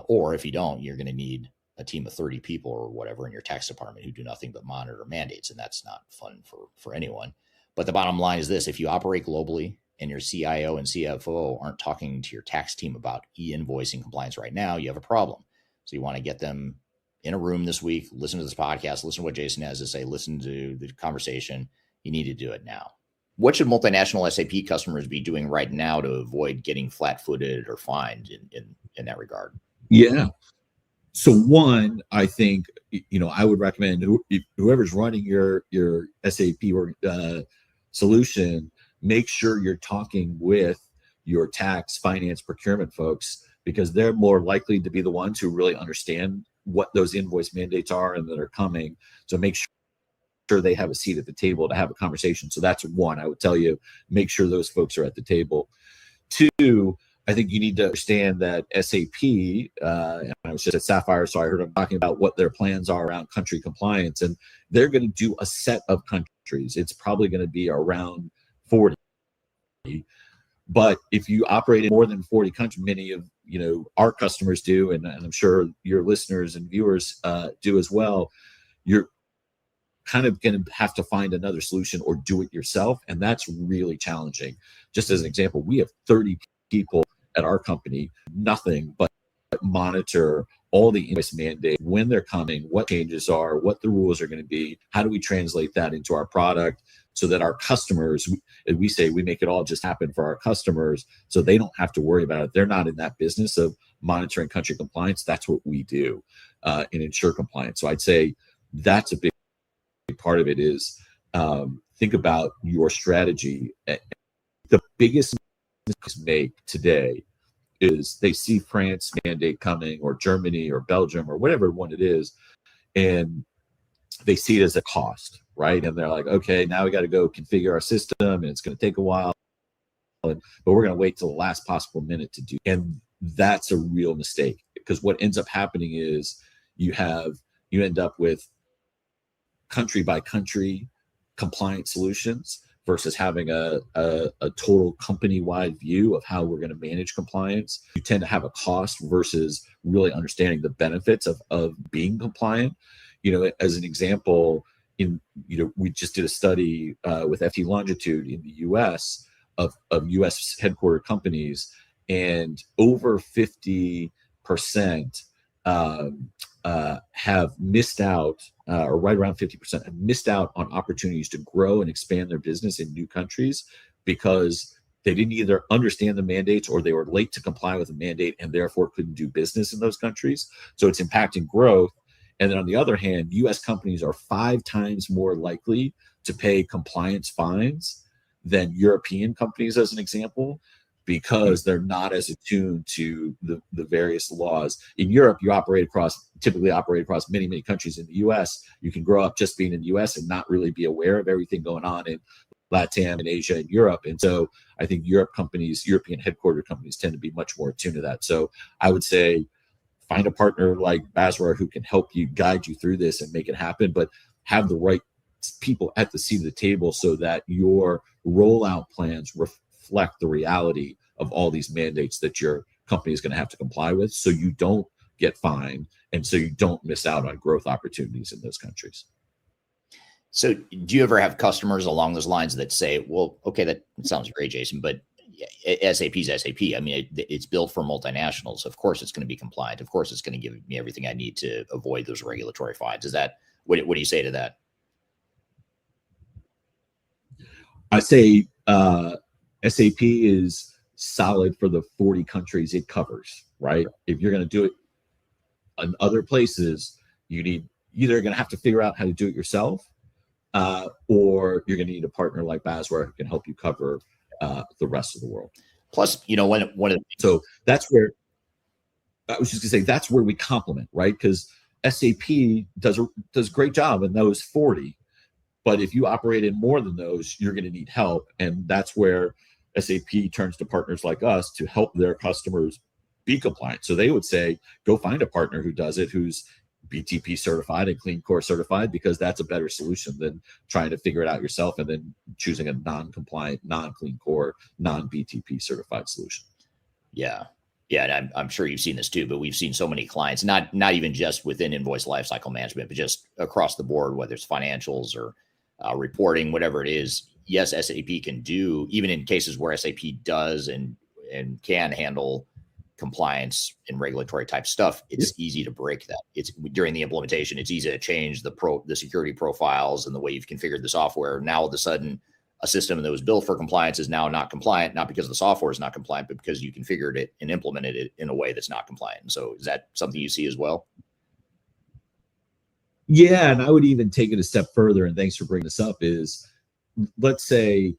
Or if you don't, you're going to need a team of 30 people or whatever in your tax department who do nothing but monitor mandates. And that's not fun for anyone. But the bottom line is this: if you operate globally and your CIO and CFO aren't talking to your tax team about e-invoicing compliance right now, you have a problem. So you want to get them in a room this week, listen to this podcast, listen to what Jason has to say, listen to the conversation. You need to do it now. What should multinational SAP customers be doing right now to avoid getting flat-footed or fined in that regard? Yeah. So one, I think, I would recommend whoever's running your SAP solution, make sure you're talking with your tax, finance, procurement folks, because they're more likely to be the ones who really understand what those invoice mandates are and that are coming. So make sure they have a seat at the table to have a conversation. So that's one. I would tell you, make sure those folks are at the table. Two, I think you need to understand that SAP, and I was just at Sapphire, so I heard them talking about what their plans are around country compliance, and they're going to do a set of countries. It's probably going to be around 40. But if you operate in more than 40 countries, many of our customers do, and I'm sure your listeners and viewers do as well, you're kind of going to have to find another solution or do it yourself. And that's really challenging. Just as an example, we have 30 people at our company, nothing but monitor all the invoice mandates, when they're coming, what changes are, what the rules are going to be, how do we translate that into our product so that our customers, we say we make it all just happen for our customers so they don't have to worry about it. They're not in that business of monitoring country compliance. That's what we do and ensure compliance. So I'd say that's a big part of it is think about your strategy. The biggest mistake today is they see France mandate coming, or Germany or Belgium or whatever one it is, and they see it as a cost, right? And they're like, okay, now we got to go configure our system and it's going to take a while, but we're going to wait till the last possible minute to do. And that's a real mistake, because what ends up happening is you end up with country by country compliant solutions versus having a total company-wide view of how we're going to manage compliance. You tend to have a cost versus really understanding the benefits of being compliant. As an example, we just did a study with FT Longitude in the US of US headquartered companies, and over 50% have missed out, or right around 50% have missed out on opportunities to grow and expand their business in new countries because they didn't either understand the mandates or they were late to comply with the mandate and therefore couldn't do business in those countries. So it's impacting growth. And then on the other hand, US companies are 5 times more likely to pay compliance fines than European companies, as an example, because they're not as attuned to the various laws. In Europe, you typically operate across many, many countries. In the US, you can grow up just being in the US and not really be aware of everything going on in LATAM and Asia and Europe. And so I think European headquartered companies tend to be much more attuned to that. So I would say find a partner like Basware who can help you, guide you through this and make it happen, but have the right people at the seat of the table so that your rollout plans reflect the reality of all these mandates that your company is going to have to comply with, so you don't get fined and so you don't miss out on growth opportunities in those countries. So do you ever have customers along those lines that say, well, okay, that sounds great, Jason, but SAP is SAP. I mean, it's built for multinationals. Of course, it's going to be compliant. Of course, it's going to give me everything I need to avoid those regulatory fines. Is that, what do you say to that? I say SAP is solid for the 40 countries it covers, right? If you're going to do it in other places, you're either going to have to figure out how to do it yourself, or you're going to need a partner like Basware who can help you cover the rest of the world. Plus, so that's where I was just going to say, that's where we complement, right? Because SAP does a great job in those 40, but if you operate in more than those, you're going to need help, and that's where SAP turns to partners like us to help their customers be compliant. So they would say, go find a partner who does it, who's BTP certified and Clean Core certified, because that's a better solution than trying to figure it out yourself and then choosing a non-compliant, non-Clean Core, non-BTP certified solution. Yeah. And I'm sure you've seen this too, but we've seen so many clients, not even just within Invoice Lifecycle Management, but just across the board, whether it's financials or reporting, whatever it is. Yes, SAP can do, even in cases where SAP does and can handle compliance and regulatory type stuff, it's easy to break that. It's during the implementation, it's easy to change the security profiles and the way you've configured the software. Now, all of a sudden, a system that was built for compliance is now not compliant, not because the software is not compliant, but because you configured it and implemented it in a way that's not compliant. And so is that something you see as well? Yeah, and I would even take it a step further, and thanks for bringing this up, is let's say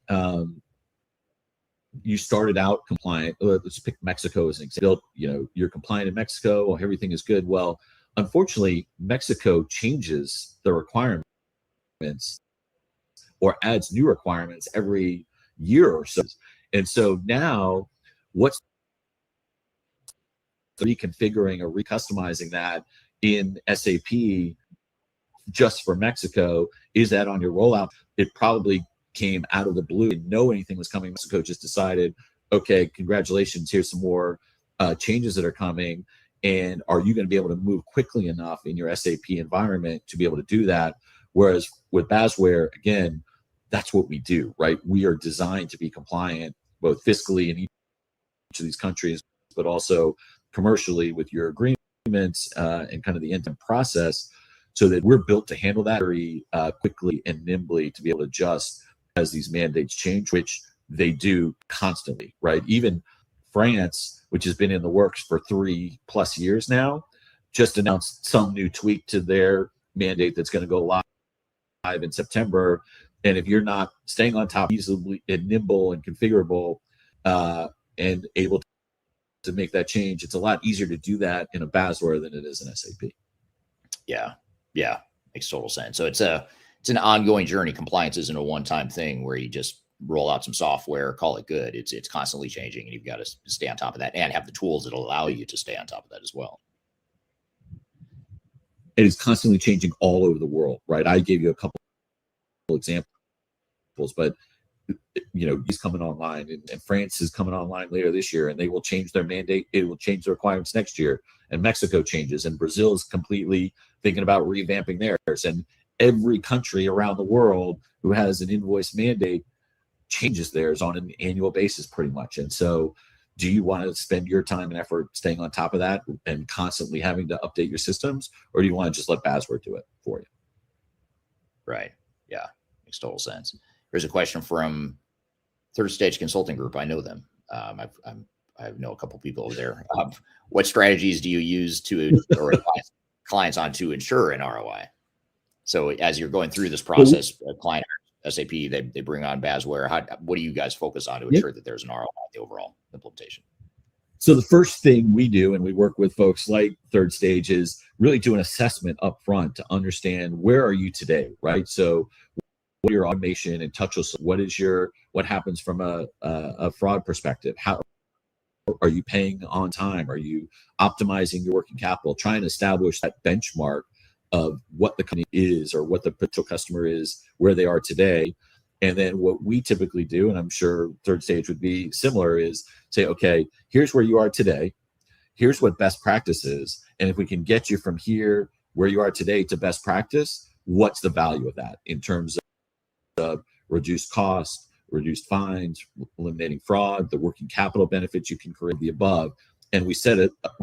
you started out compliant. Let's pick Mexico as an example. You're compliant in Mexico. Well, everything is good. Well, unfortunately, Mexico changes the requirements or adds new requirements every year or so. And so now what's reconfiguring or recustomizing that in SAP just for Mexico? Is that on your rollout? It probably came out of the blue. Didn't know anything was coming. Mexico just decided, okay, congratulations, here's some more changes that are coming. And are you going to be able to move quickly enough in your SAP environment to be able to do that? Whereas with Basware, again, that's what we do, right? We are designed to be compliant, both fiscally in each of these countries, but also commercially with your agreements and kind of the end-to-end process, so that we're built to handle that very quickly and nimbly to be able to adjust as these mandates change, which they do constantly, right? Even France, which has been in the works for 3+ years now, just announced some new tweak to their mandate that's going to go live in September. And if you're not staying on top, easily and nimble and configurable and able to make that change, it's a lot easier to do that in a Basware than it is in SAP. Yeah, makes total sense. So it's an ongoing journey. Compliance isn't a one-time thing where you just roll out some software, call it good. It's constantly changing, and you've got to stay on top of that and have the tools that allow you to stay on top of that as well. It is constantly changing all over the world, right? I gave you a couple examples, but he's coming online, and France is coming online later this year, and they will change their mandate. It will change the requirements next year, and Mexico changes, and Brazil is completely thinking about revamping theirs, and every country around the world who has an invoice mandate changes theirs on an annual basis pretty much. And so do you want to spend your time and effort staying on top of that and constantly having to update your systems, or do you want to just let Basware do it for you? Right. Yeah. Makes total sense. Here's a question from Third Stage Consulting Group. I know them. I know a couple people over there. What strategies do you use to or advise clients on to ensure an ROI? So as you're going through this process, a client, SAP, they bring on Basware. What do you guys focus on to ensure that there's an ROI in the overall implementation? So the first thing we do, and we work with folks like Third Stage, is really do an assessment up front to understand where are you today, right? So what are your automation and touchless? What happens from a fraud perspective? Are you paying on time? Are you optimizing your working capital? Trying to establish that benchmark of what the company is or what the potential customer is, where they are today. And then what we typically do, and I'm sure third stage would be similar, is say, okay, here's where you are today. Here's what best practice is. And if we can get you from here, where you are today, to best practice, what's the value of that in terms of reduced cost, reduced fines, eliminating fraud, the working capital benefits you can create, the above. And we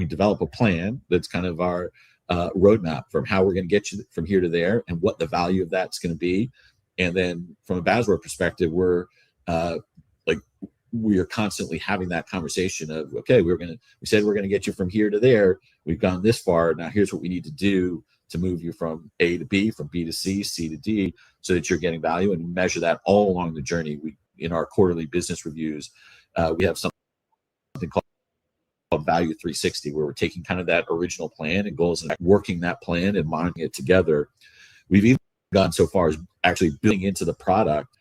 develop a plan that's kind of our roadmap from how we're going to get you from here to there and what the value of that's going to be. And then from a Basware perspective, we are constantly having that conversation of, okay, we said we're going to get you from here to there. We've gone this far. Now here's what we need to do to move you from A to B, from B to C, C to D, so that you're getting value, and measure that all along the journey. In our quarterly business reviews, we have something called Value 360, where we're taking kind of that original plan and goals and working that plan and monitoring it together. We've even gone so far as actually building into the product,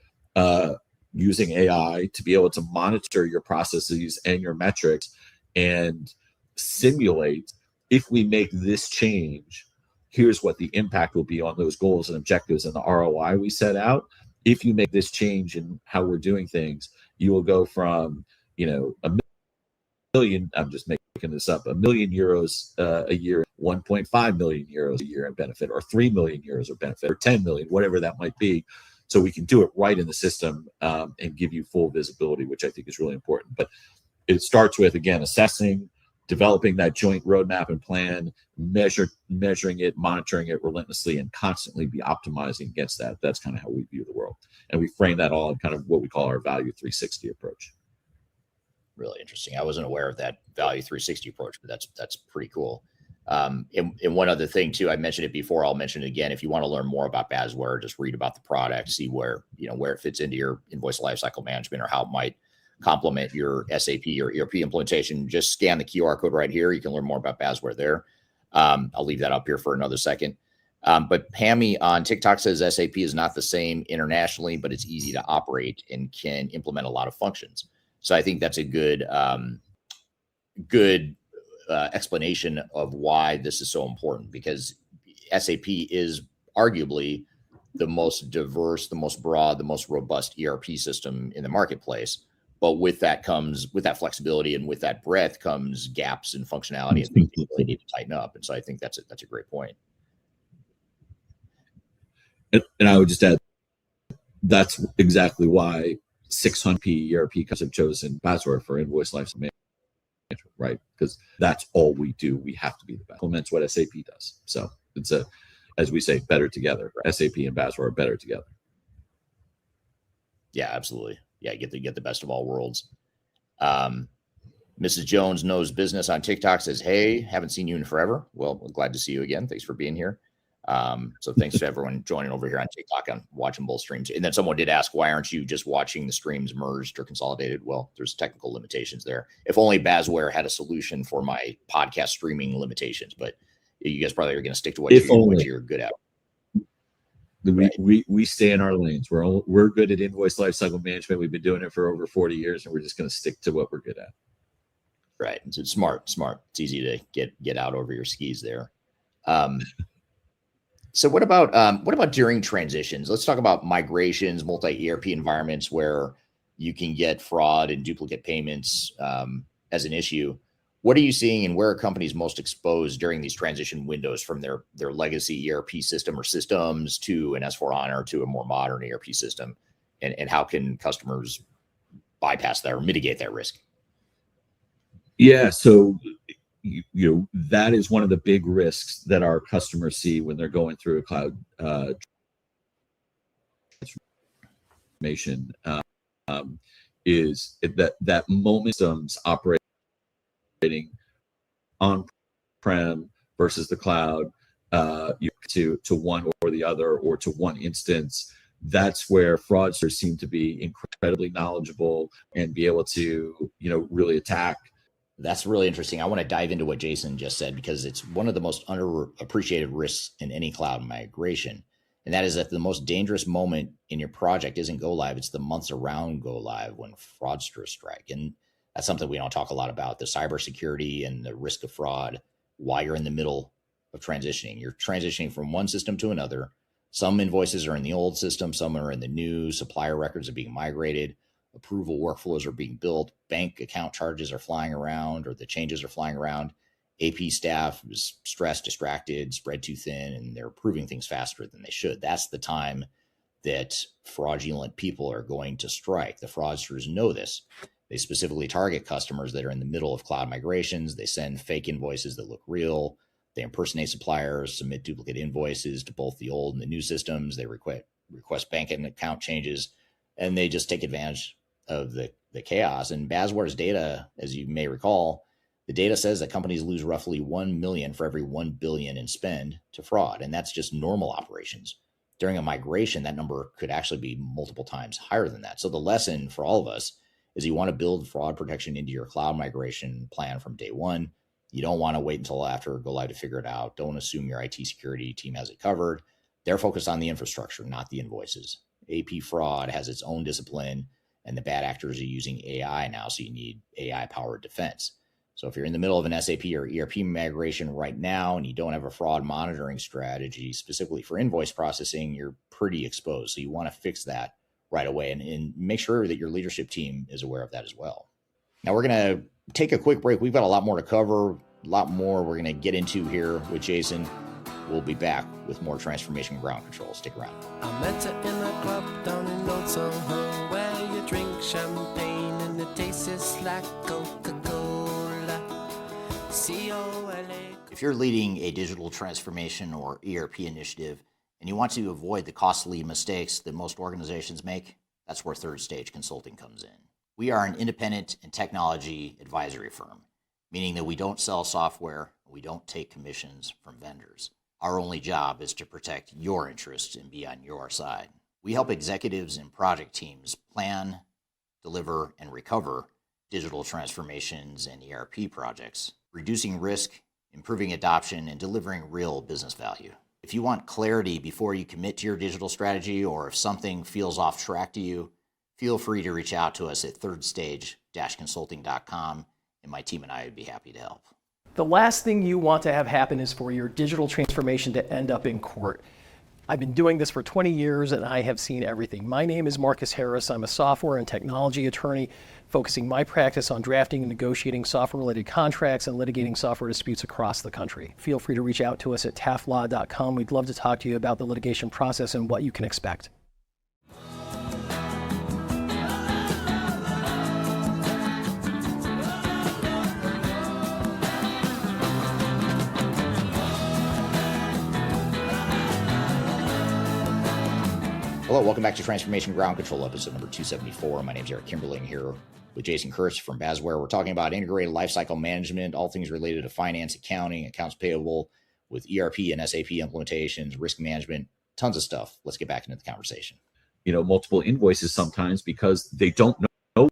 using AI to be able to monitor your processes and your metrics and simulate, if we make this change, here's what the impact will be on those goals and objectives and the ROI we set out. If you make this change in how we're doing things, you will go from, a million, I'm just making this up, €1 million a year, 1.5 million euros a year in benefit, or 3 million euros of benefit, or 10 million, whatever that might be. So we can do it right in the system and give you full visibility, which I think is really important. But it starts with, again, assessing, developing that joint roadmap and plan, measuring it, monitoring it relentlessly, and constantly be optimizing against that. That's kind of how we view the world. And we frame that all in kind of what we call our Value 360 approach. Really interesting. I wasn't aware of that Value 360 approach, but that's pretty cool. And one other thing too, I mentioned it before, I'll mention it again. If you want to learn more about Basware, just read about the product, see where it fits into your invoice lifecycle management, or how it might complement your SAP or ERP implementation. Just scan the QR code right here. You can learn more about Basware there. I'll leave that up here for another second. But Pammy on TikTok says SAP is not the same internationally, but it's easy to operate and can implement a lot of functions. So I think that's a good explanation of why this is so important, because SAP is arguably the most diverse, the most broad, the most robust ERP system in the marketplace. But with that flexibility, and with that breadth comes gaps in functionality and things you really need to tighten up. And so I think that's a great point. And I would just add, that's exactly why 600 ERP companies have chosen Basware for invoice lifecycle management, right? Because that's all we do. We have to be the best. Implements what SAP does. So it's as we say, better together. Right? SAP and Basware are better together. Yeah, absolutely. Yeah, get the best of all worlds. Mrs. Jones Knows Business on TikTok says, hey, haven't seen you in forever. Well, glad to see you again. Thanks for being here. So thanks to everyone joining over here on TikTok and watching both streams. And then someone did ask, why aren't you just watching the streams merged or consolidated? Well, there's technical limitations there. If only Basware had a solution for my podcast streaming limitations, but you guys probably are going to stick to what you're good at. We stay in our lanes. We're good at invoice lifecycle management. We've been doing it for over 40 years, and we're just going to stick to what we're good at. Right. It's smart. It's easy to get out over your skis there. So what about during transitions? Let's talk about migrations, multi-ERP environments where you can get fraud and duplicate payments as an issue. What are you seeing, and where are companies most exposed during these transition windows from their legacy ERP system or systems to an S/4HANA or to a more modern ERP system? And how can customers bypass that or mitigate that risk? Yeah, so that is one of the big risks that our customers see when they're going through a cloud transformation. Is that moment systems operating on-prem versus the cloud, to one or the other, or to one instance. That's where fraudsters seem to be incredibly knowledgeable and be able to, really attack. That's really interesting. I want to dive into what Jason just said, because it's one of the most underappreciated risks in any cloud migration. And that is that the most dangerous moment in your project isn't go live. It's the months around go live when fraudsters strike. And That's something we don't talk a lot about, the cybersecurity and the risk of fraud while you're in the middle of transitioning. You're transitioning from one system to another. Some invoices are in the old system, some are in the new. Supplier records are being migrated. Approval workflows are being built. Bank account charges are flying around, or the changes are flying around. AP staff is stressed, distracted, spread too thin, and they're approving things faster than they should. That's the time that fraudulent people are going to strike. The fraudsters know this. They specifically target customers that are in the middle of cloud migrations. They send fake invoices that look real. They impersonate suppliers, submit duplicate invoices to both the old and the new systems. They request bank and account changes, and they just take advantage of the chaos. And Basware's data, as you may recall, the data says that companies lose roughly 1 million for every 1 billion in spend to fraud. And that's just normal operations. During a migration, that number could actually be multiple times higher than that. So the lesson for all of us is you want to build fraud protection into your cloud migration plan from day one. You don't want to wait until after go live to figure it out. Don't assume your IT security team has it covered. They're focused on the infrastructure, not the invoices. AP fraud has its own discipline, and the bad actors are using AI now, so you need AI-powered defense. So if you're in the middle of an SAP or ERP migration right now and you don't have a fraud monitoring strategy specifically for invoice processing, you're pretty exposed. So you want to fix that right away and make sure that your leadership team is aware of that as well. Now we're going to take a quick break. We've got a lot more to cover, a lot more we're going to get into here with Jason. We'll be back with more Transformation Ground Control. Stick around. I met her in a club down in Old Soho where you drink champagne and it tastes like Coca-Cola. C-O-L-A. If you're leading a digital transformation or ERP initiative and you want to avoid the costly mistakes that most organizations make, that's where Third Stage Consulting comes in. We are an independent and technology advisory firm, meaning that we don't sell software, we don't take commissions from vendors. Our only job is to protect your interests and be on your side. We help executives and project teams plan, deliver, and recover digital transformations and ERP projects, reducing risk, improving adoption, and delivering real business value. If you want clarity before you commit to your digital strategy, or if something feels off track to you, feel free to reach out to us at thirdstage-consulting.com, and my team and I would be happy to help. The last thing you want to have happen is for your digital transformation to end up in court. I've been doing this for 20 years and I have seen everything. My name is Marcus Harris. I'm a software and technology attorney focusing my practice on drafting and negotiating software-related contracts and litigating software disputes across the country. Feel free to reach out to us at taftlaw.com. We'd love to talk to you about the litigation process and what you can expect. Hello, welcome back to Transformation Ground Control, episode number 274. My name is Eric Kimberling here with Jason Kurtz from Basware. We're talking about integrated lifecycle management, all things related to finance, accounting, accounts payable, with ERP and SAP implementations, risk management, tons of stuff. Let's get back into the conversation. Multiple invoices sometimes because they don't know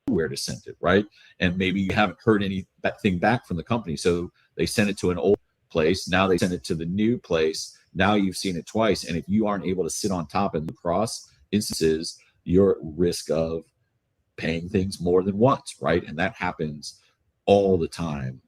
where to send it, right? And maybe you haven't heard anything back from the company. So they send it to an old place. Now they send it to the new place. Now you've seen it twice. And if you aren't able to sit on top and cross instances, you're at risk of paying things more than once, right? And that happens all the time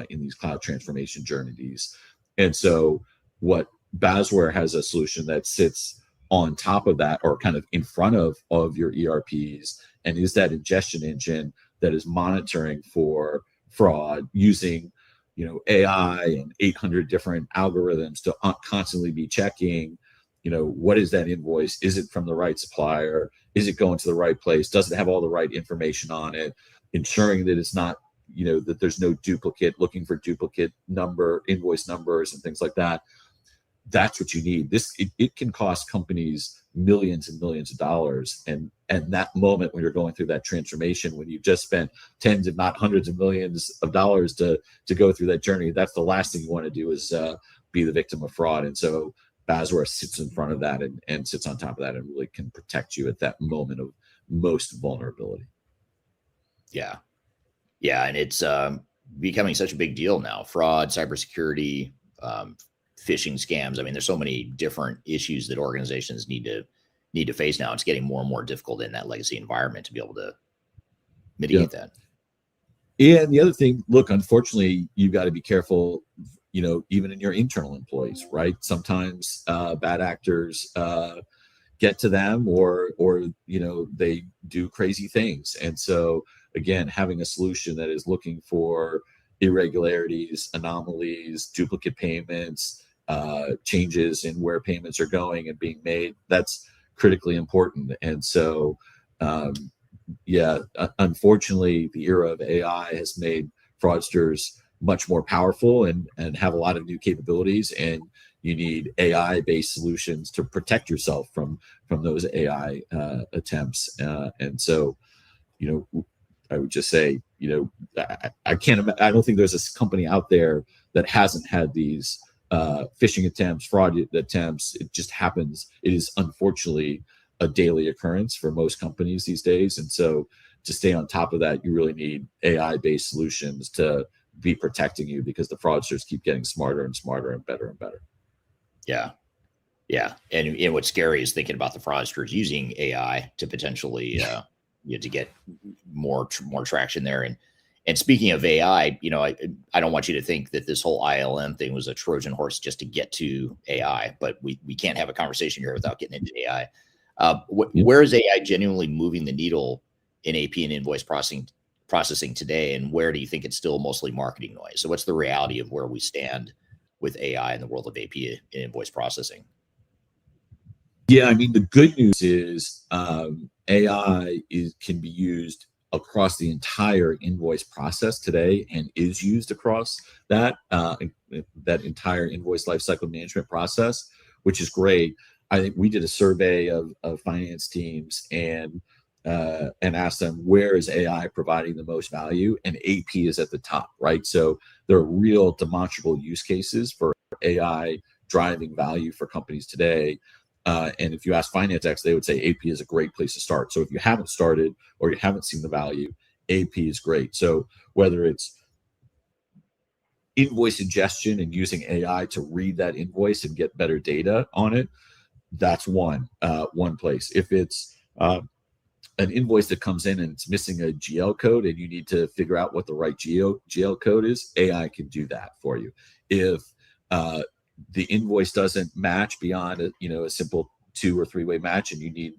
in these cloud transformation journeys. And so what Basware has a solution that sits on top of that, or kind of in front of your ERPs, and is that ingestion engine that is monitoring for fraud using AI and 800 different algorithms to constantly be checking, what is that invoice? Is it from the right supplier? Is it going to the right place? Does it have all the right information on it? Ensuring that it's not, that there's no duplicate, looking for duplicate invoice numbers and things like that. That's what you need. It can cost companies millions and millions of dollars. And that moment when you're going through that transformation, when you've just spent tens, if not hundreds of millions of dollars to go through that journey, that's the last thing you want to do is be the victim of fraud. And so Basware sits in front of that and sits on top of that and really can protect you at that moment of most vulnerability. Yeah. And it's becoming such a big deal now. Fraud, cybersecurity, phishing scams. I mean, there's so many different issues that organizations need to face now. It's getting more and more difficult in that legacy environment to be able to mitigate that. And the other thing, look, unfortunately, you've got to be careful, even in your internal employees, right? Sometimes bad actors get to them, or they do crazy things. And so again, having a solution that is looking for irregularities, anomalies, duplicate payments, changes in where payments are going and being made, that's critically important. And so unfortunately, the era of AI has made fraudsters much more powerful and have a lot of new capabilities, and you need AI based solutions to protect yourself from those AI attempts. And so I would just say, I don't think there's a company out there that hasn't had these phishing attempts, fraud attempts. It just happens. It is unfortunately a daily occurrence for most companies these days. And so to stay on top of that, you really need AI-based solutions to be protecting you, because the fraudsters keep getting smarter and smarter and better and better. Yeah. Yeah. And what's scary is thinking about the fraudsters using AI to potentially, to get more traction there. And speaking of AI, I don't want you to think that this whole ILM thing was a Trojan horse just to get to AI, but we can't have a conversation here without getting into AI. Where is AI genuinely moving the needle in AP and invoice processing today? And where do you think it's still mostly marketing noise? So what's the reality of where we stand with AI in the world of AP and invoice processing? Yeah, I mean, the good news is AI can be used across the entire invoice process today, and is used across that entire invoice lifecycle management process, which is great. I think we did a survey of finance teams and asked them, where is AI providing the most value? And AP is at the top, right? So there are real demonstrable use cases for AI driving value for companies today. And if you ask finance experts, they would say AP is a great place to start. So if you haven't started or you haven't seen the value, AP is great. So whether it's invoice ingestion and using AI to read that invoice and get better data on it, that's one place. If it's an invoice that comes in and it's missing a GL code and you need to figure out what the right GL code is, AI can do that for you. If the invoice doesn't match beyond a simple 2 or 3 way match, and you need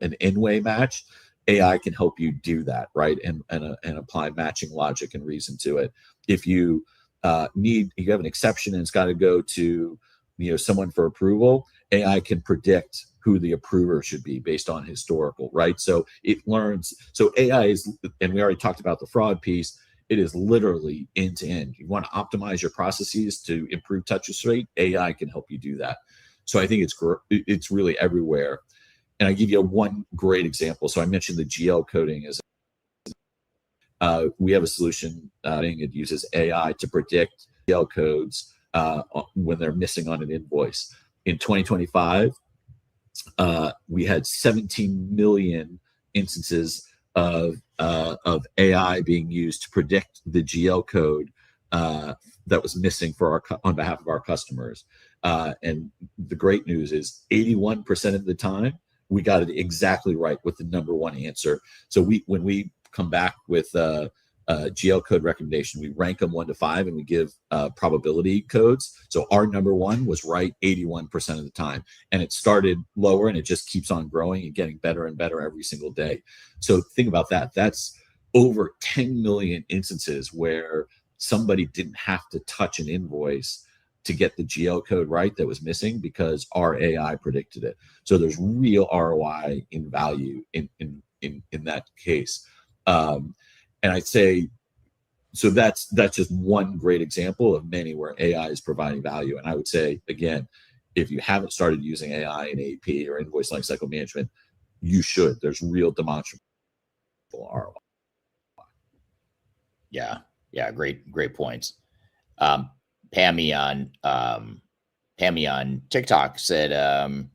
an n-way match, AI can help you do that, right? And apply matching logic and reason to it. If you have an exception and it's got to go to someone for approval, AI can predict who the approver should be based on historical, right? So it learns. So AI is, and we already talked about the fraud piece, it is literally end to end. You want to optimize your processes to improve touch rate, AI can help you do that. So I think it's really everywhere. And I give you one great example. So I mentioned the GL coding as we have a solution it uses AI to predict GL codes when they're missing on an invoice. In 2025, we had 17 million instances of AI being used to predict the GL code that was missing on behalf of our customers. And the great news is 81% of the time we got it exactly right with the number one answer. So when we come back with GL code recommendation, we rank them 1 to 5 and we give probability codes. So our number one was right 81% of the time, and it started lower and it just keeps on growing and getting better and better every single day. So think about that. That's over 10 million instances where somebody didn't have to touch an invoice to get the GL code right that was missing because our AI predicted it. So there's real ROI in value in that case. And I'd say, so that's just one great example of many where AI is providing value. And I would say, again, if you haven't started using AI in AP or invoice lifecycle management, you should. There's real demonstrable ROI. Yeah, great points. Pammy on TikTok said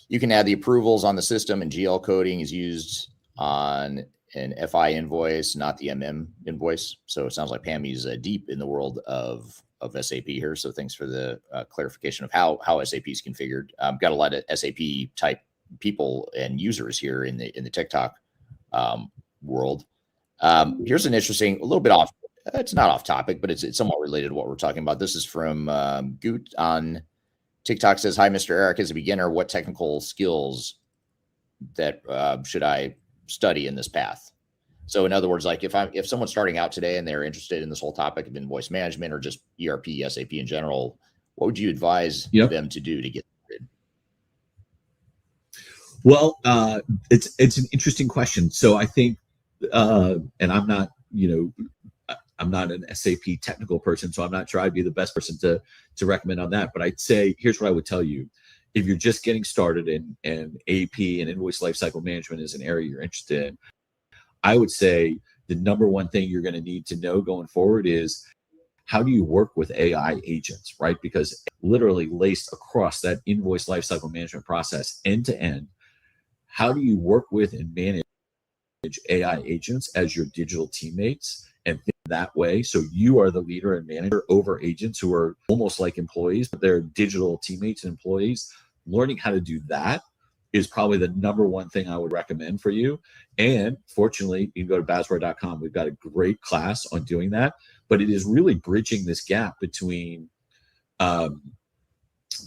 you can add the approvals on the system, and GL coding is used on an FI invoice, not the MM invoice. So it sounds like Pammy's deep in the world of SAP here. So thanks for the clarification of how SAP is configured. Got a lot of SAP type people and users here in the TikTok world. Here's an interesting, a little bit off. It's not off topic, but it's somewhat related to what we're talking about. This is from Goot on TikTok. Says, "Hi, Mr. Eric. As a beginner, what technical skills that should I study in this path?" So, in other words, like if someone's starting out today and they're interested in this whole topic of invoice management or just ERP, SAP in general, what would you advise them to do to get started? Well, it's an interesting question. So I think, and I'm not, I'm not an SAP technical person, so I'm not sure I'd be the best person to recommend on that. But I'd say, here's what I would tell you. If you're just getting started and AP and invoice lifecycle management is an area you're interested in, I would say the number one thing you're going to need to know going forward is, how do you work with AI agents, right? Because literally laced across that invoice lifecycle management process end to end, how do you work with and manage AI agents as your digital teammates and think that way? So you are the leader and manager over agents who are almost like employees, but they're digital teammates and employees. Learning how to do that is probably the number one thing I would recommend for you. And fortunately, you can go to Basware.com. We've got a great class on doing that, but it is really bridging this gap between that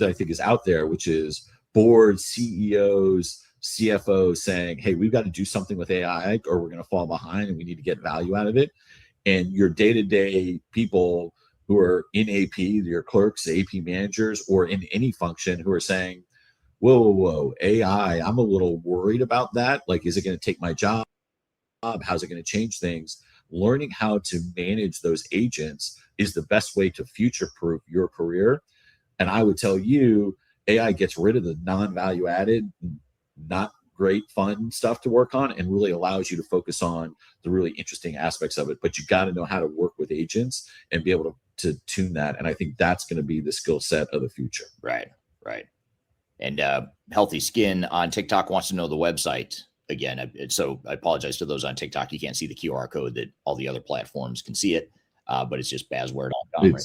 I think is out there, which is boards, CEOs, CFOs saying, hey, we've got to do something with AI or we're going to fall behind and we need to get value out of it. And your day-to-day people who are in AP, your clerks, AP managers, or in any function who are saying, whoa, AI, I'm a little worried about that. Like, is it going to take my job? How's it going to change things? Learning how to manage those agents is the best way to future-proof your career. And I would tell you, AI gets rid of the non-value added, not great fun stuff to work on, and really allows you to focus on the really interesting aspects of it. But you got to know how to work with agents and be able to tune that. And I think that's going to be the skill set of the future. Right. And Healthy Skin on TikTok wants to know the website again. So I apologize to those on TikTok. You can't see the QR code that all the other platforms can see it, but it's just basware.com, right?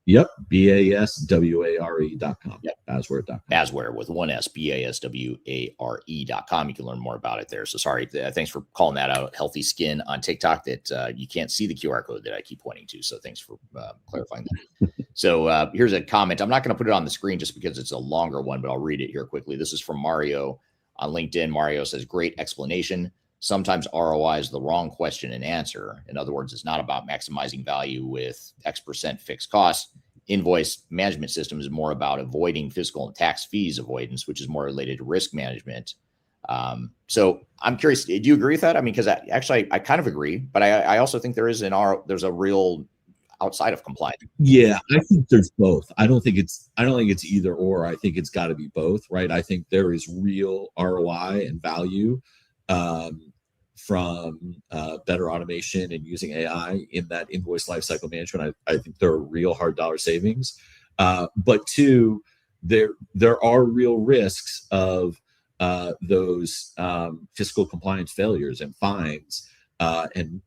Yep. BASWARE.com. Yep. Basware.com. Basware with one S, BASWARE.com. You can learn more about it there. So sorry. Thanks for calling that out. Healthy Skin on TikTok, that you can't see the QR code that I keep pointing to. So thanks for clarifying that. So here's a comment. I'm not going to put it on the screen just because it's a longer one, but I'll read it here quickly. This is from Mario on LinkedIn. Mario says, great explanation. Sometimes ROI is the wrong question and answer. In other words, it's not about maximizing value with X% fixed costs. Invoice management system is more about avoiding fiscal and tax fees avoidance, which is more related to risk management. So I'm curious, do you agree with that? I mean, because I kind of agree, but I also think there's a real outside of compliance. Yeah, I think there's both. I don't think it's either or. I think it's got to be both, right? I think there is real ROI and value from better automation and using AI in that invoice lifecycle management. I think there are real hard dollar savings. But two, there are real risks of those fiscal compliance failures and fines. And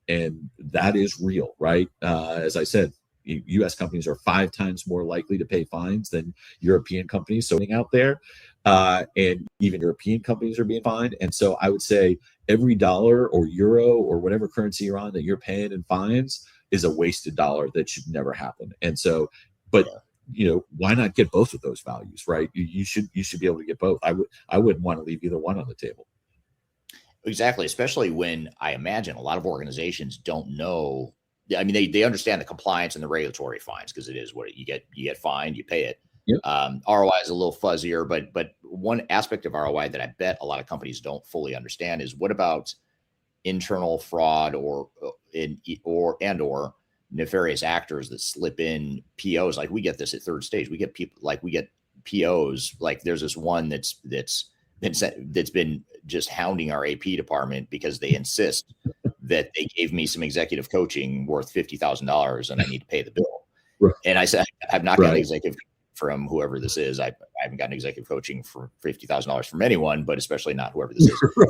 that is real, right? As I said, U.S. companies are 5 times more likely to pay fines than European companies. So out there, and even European companies are being fined. And so I would say every dollar or euro or whatever currency you're on that you're paying in fines is a wasted dollar that should never happen. And so, but why not get both of those values, right? You should be able to get both. I wouldn't want to leave either one on the table. Exactly, especially when I imagine a lot of organizations don't know. I mean, they understand the compliance and the regulatory fines because it is what you get fined, you pay it. Yep. ROI is a little fuzzier, but one aspect of ROI that I bet a lot of companies don't fully understand is, what about internal fraud or nefarious actors that slip in POs? Like, we get this at third stage. We get people, like, we get POs. Like, there's this one that's been just hounding our AP department because they insist that they gave me some executive coaching worth $50,000 and I need to pay the bill. Right. And I said, I've not got executive from whoever this is. I haven't gotten executive coaching for $50,000 from anyone, but especially not whoever this is. Right.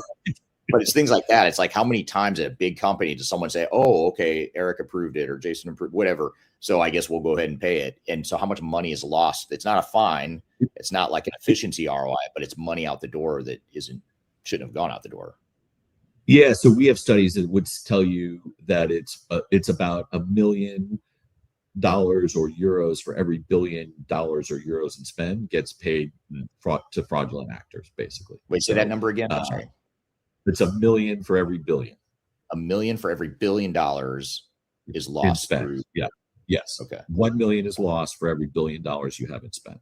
But it's things like that. It's like, how many times at a big company does someone say, oh, okay, Eric approved it or Jason approved, whatever, so I guess we'll go ahead and pay it. And so how much money is lost? It's not a fine. It's not like an efficiency ROI, but it's money out the door that shouldn't have gone out the door. Yeah, so we have studies that would tell you that it's about $1 million or euros for every $1 billion or euros in spend gets paid to fraudulent actors, basically. Wait, say that number again. I'm sorry. It's $1 million for every billion. $1 million for every $1 billion is lost through. Yeah. Yes. Okay. 1 million is lost for every $1 billion you haven't spent.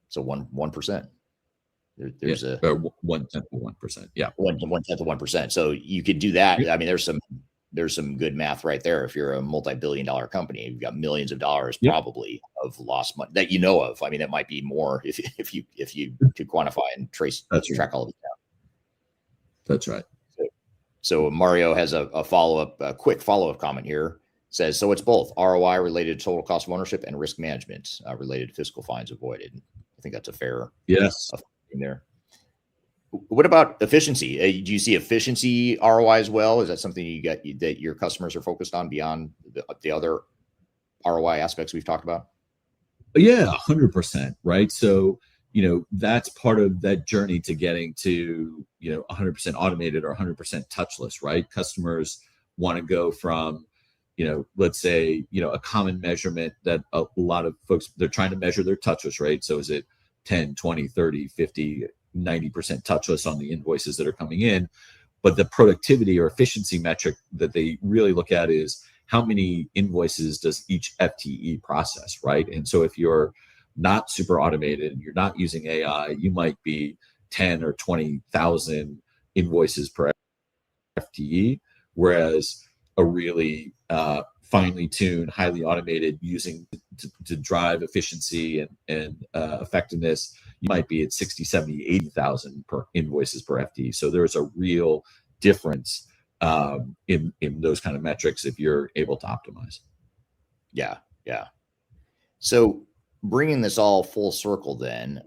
So 1%. There's a 1/10 of 1%. Yeah. 1/10 of 1%. So you could do that. I mean, there's some good math right there. If you're a multi-billion-dollar company, you've got millions of dollars probably of lost money that you know of. I mean, that might be more if you could quantify and track all of it down. That's right. So Mario has a quick follow-up comment here. Says, so it's both ROI related to total cost of ownership and risk management related to fiscal fines avoided. I think that's a fair thing there. What about efficiency? Do you see efficiency ROI as well? Is that something that your customers are focused on beyond the other ROI aspects we've talked about? Yeah, 100%. Right. So, that's part of that journey to getting to, 100% automated or 100% touchless, right? Customers want to go from, let's say, a common measurement that a lot of folks, they're trying to measure their touchless rate. So is it 10, 20, 30, 50, 90% touchless on the invoices that are coming in? But the productivity or efficiency metric that they really look at is how many invoices does each FTE process, right? And so if you're not super automated and you're not using AI, you might be 10 or 20,000 invoices per FTE, whereas a really finely tuned, highly automated, using to drive efficiency and effectiveness, you might be at 60, 70, 80,000 per invoices per FTE. So there's a real difference in those kind of metrics if you're able to optimize. Yeah. So bringing this all full circle then,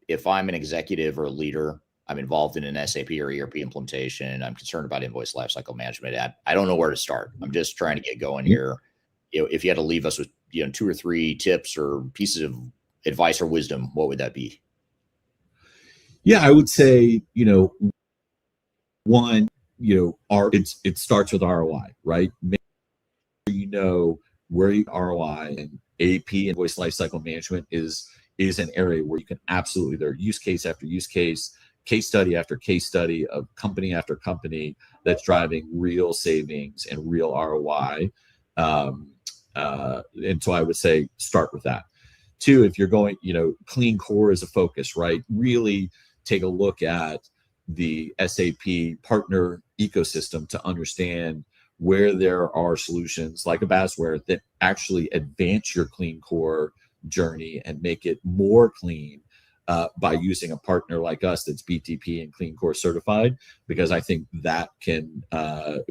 if I'm an executive or a leader, I'm involved in an SAP or ERP implementation, I'm concerned about invoice lifecycle management. I don't know where to start. I'm just trying to get going here. If you had to leave us with 2 or 3 tips or pieces of advice or wisdom, what would that be? Yeah, I would say, one, it starts with ROI, right? Make sure where your ROI and AP, invoice lifecycle management, is an area where you can absolutely, there are use case after use case study after case study of company after company that's driving real savings and real ROI. And so I would say start with that. 2, if you're going, clean core is a focus, right? Really take a look at the SAP partner ecosystem to understand where there are solutions like a Basware that actually advance your clean core journey and make it more clean by using a partner like us that's BTP and Clean Core certified, because I think that can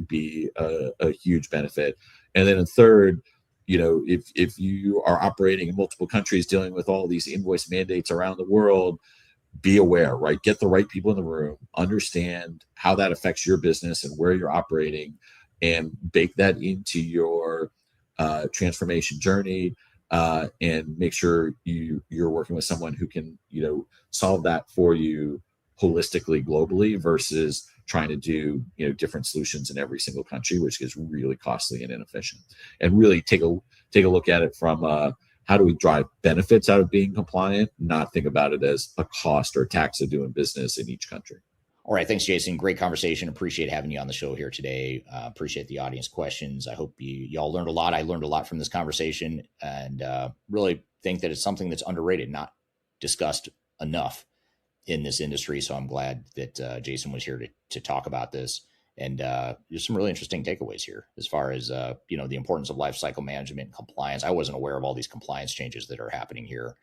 be a huge benefit. And then a third, if you are operating in multiple countries dealing with all these invoice mandates around the world, be aware, right? Get the right people in the room, understand how that affects your business and where you're operating, and bake that into your transformation journey. And make sure you're working with someone who can, solve that for you holistically, globally, versus trying to do, different solutions in every single country, which is really costly and inefficient. And really take a look at it from how do we drive benefits out of being compliant, not think about it as a cost or a tax of doing business in each country. All right. Thanks, Jason. Great conversation. Appreciate having you on the show here today. Appreciate the audience questions. I hope y'all learned a lot. I learned a lot from this conversation, and really think that it's something that's underrated, not discussed enough in this industry. So I'm glad that Jason was here to talk about this. And there's some really interesting takeaways here as far as, the importance of lifecycle management and compliance. I wasn't aware of all these compliance changes that are happening here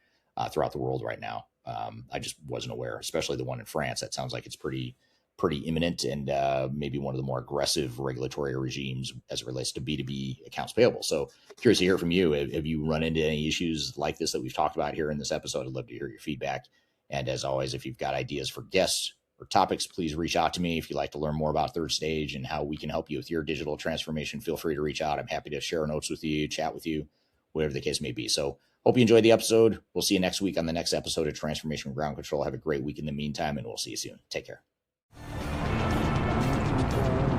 throughout the world right now. I just wasn't aware, especially the one in France. That sounds like it's pretty imminent, and maybe one of the more aggressive regulatory regimes as it relates to B2B accounts payable. So curious to hear from you. Have you run into any issues like this that we've talked about here in this episode? I'd love to hear your feedback. And as always, if you've got ideas for guests or topics, please reach out to me. If you'd like to learn more about Third Stage and how we can help you with your digital transformation, feel free to reach out. I'm happy to share notes with you, chat with you, whatever the case may be. So hope you enjoyed the episode. We'll see you next week on the next episode of Transformation Ground Control. Have a great week in the meantime, and we'll see you soon. Take care. love.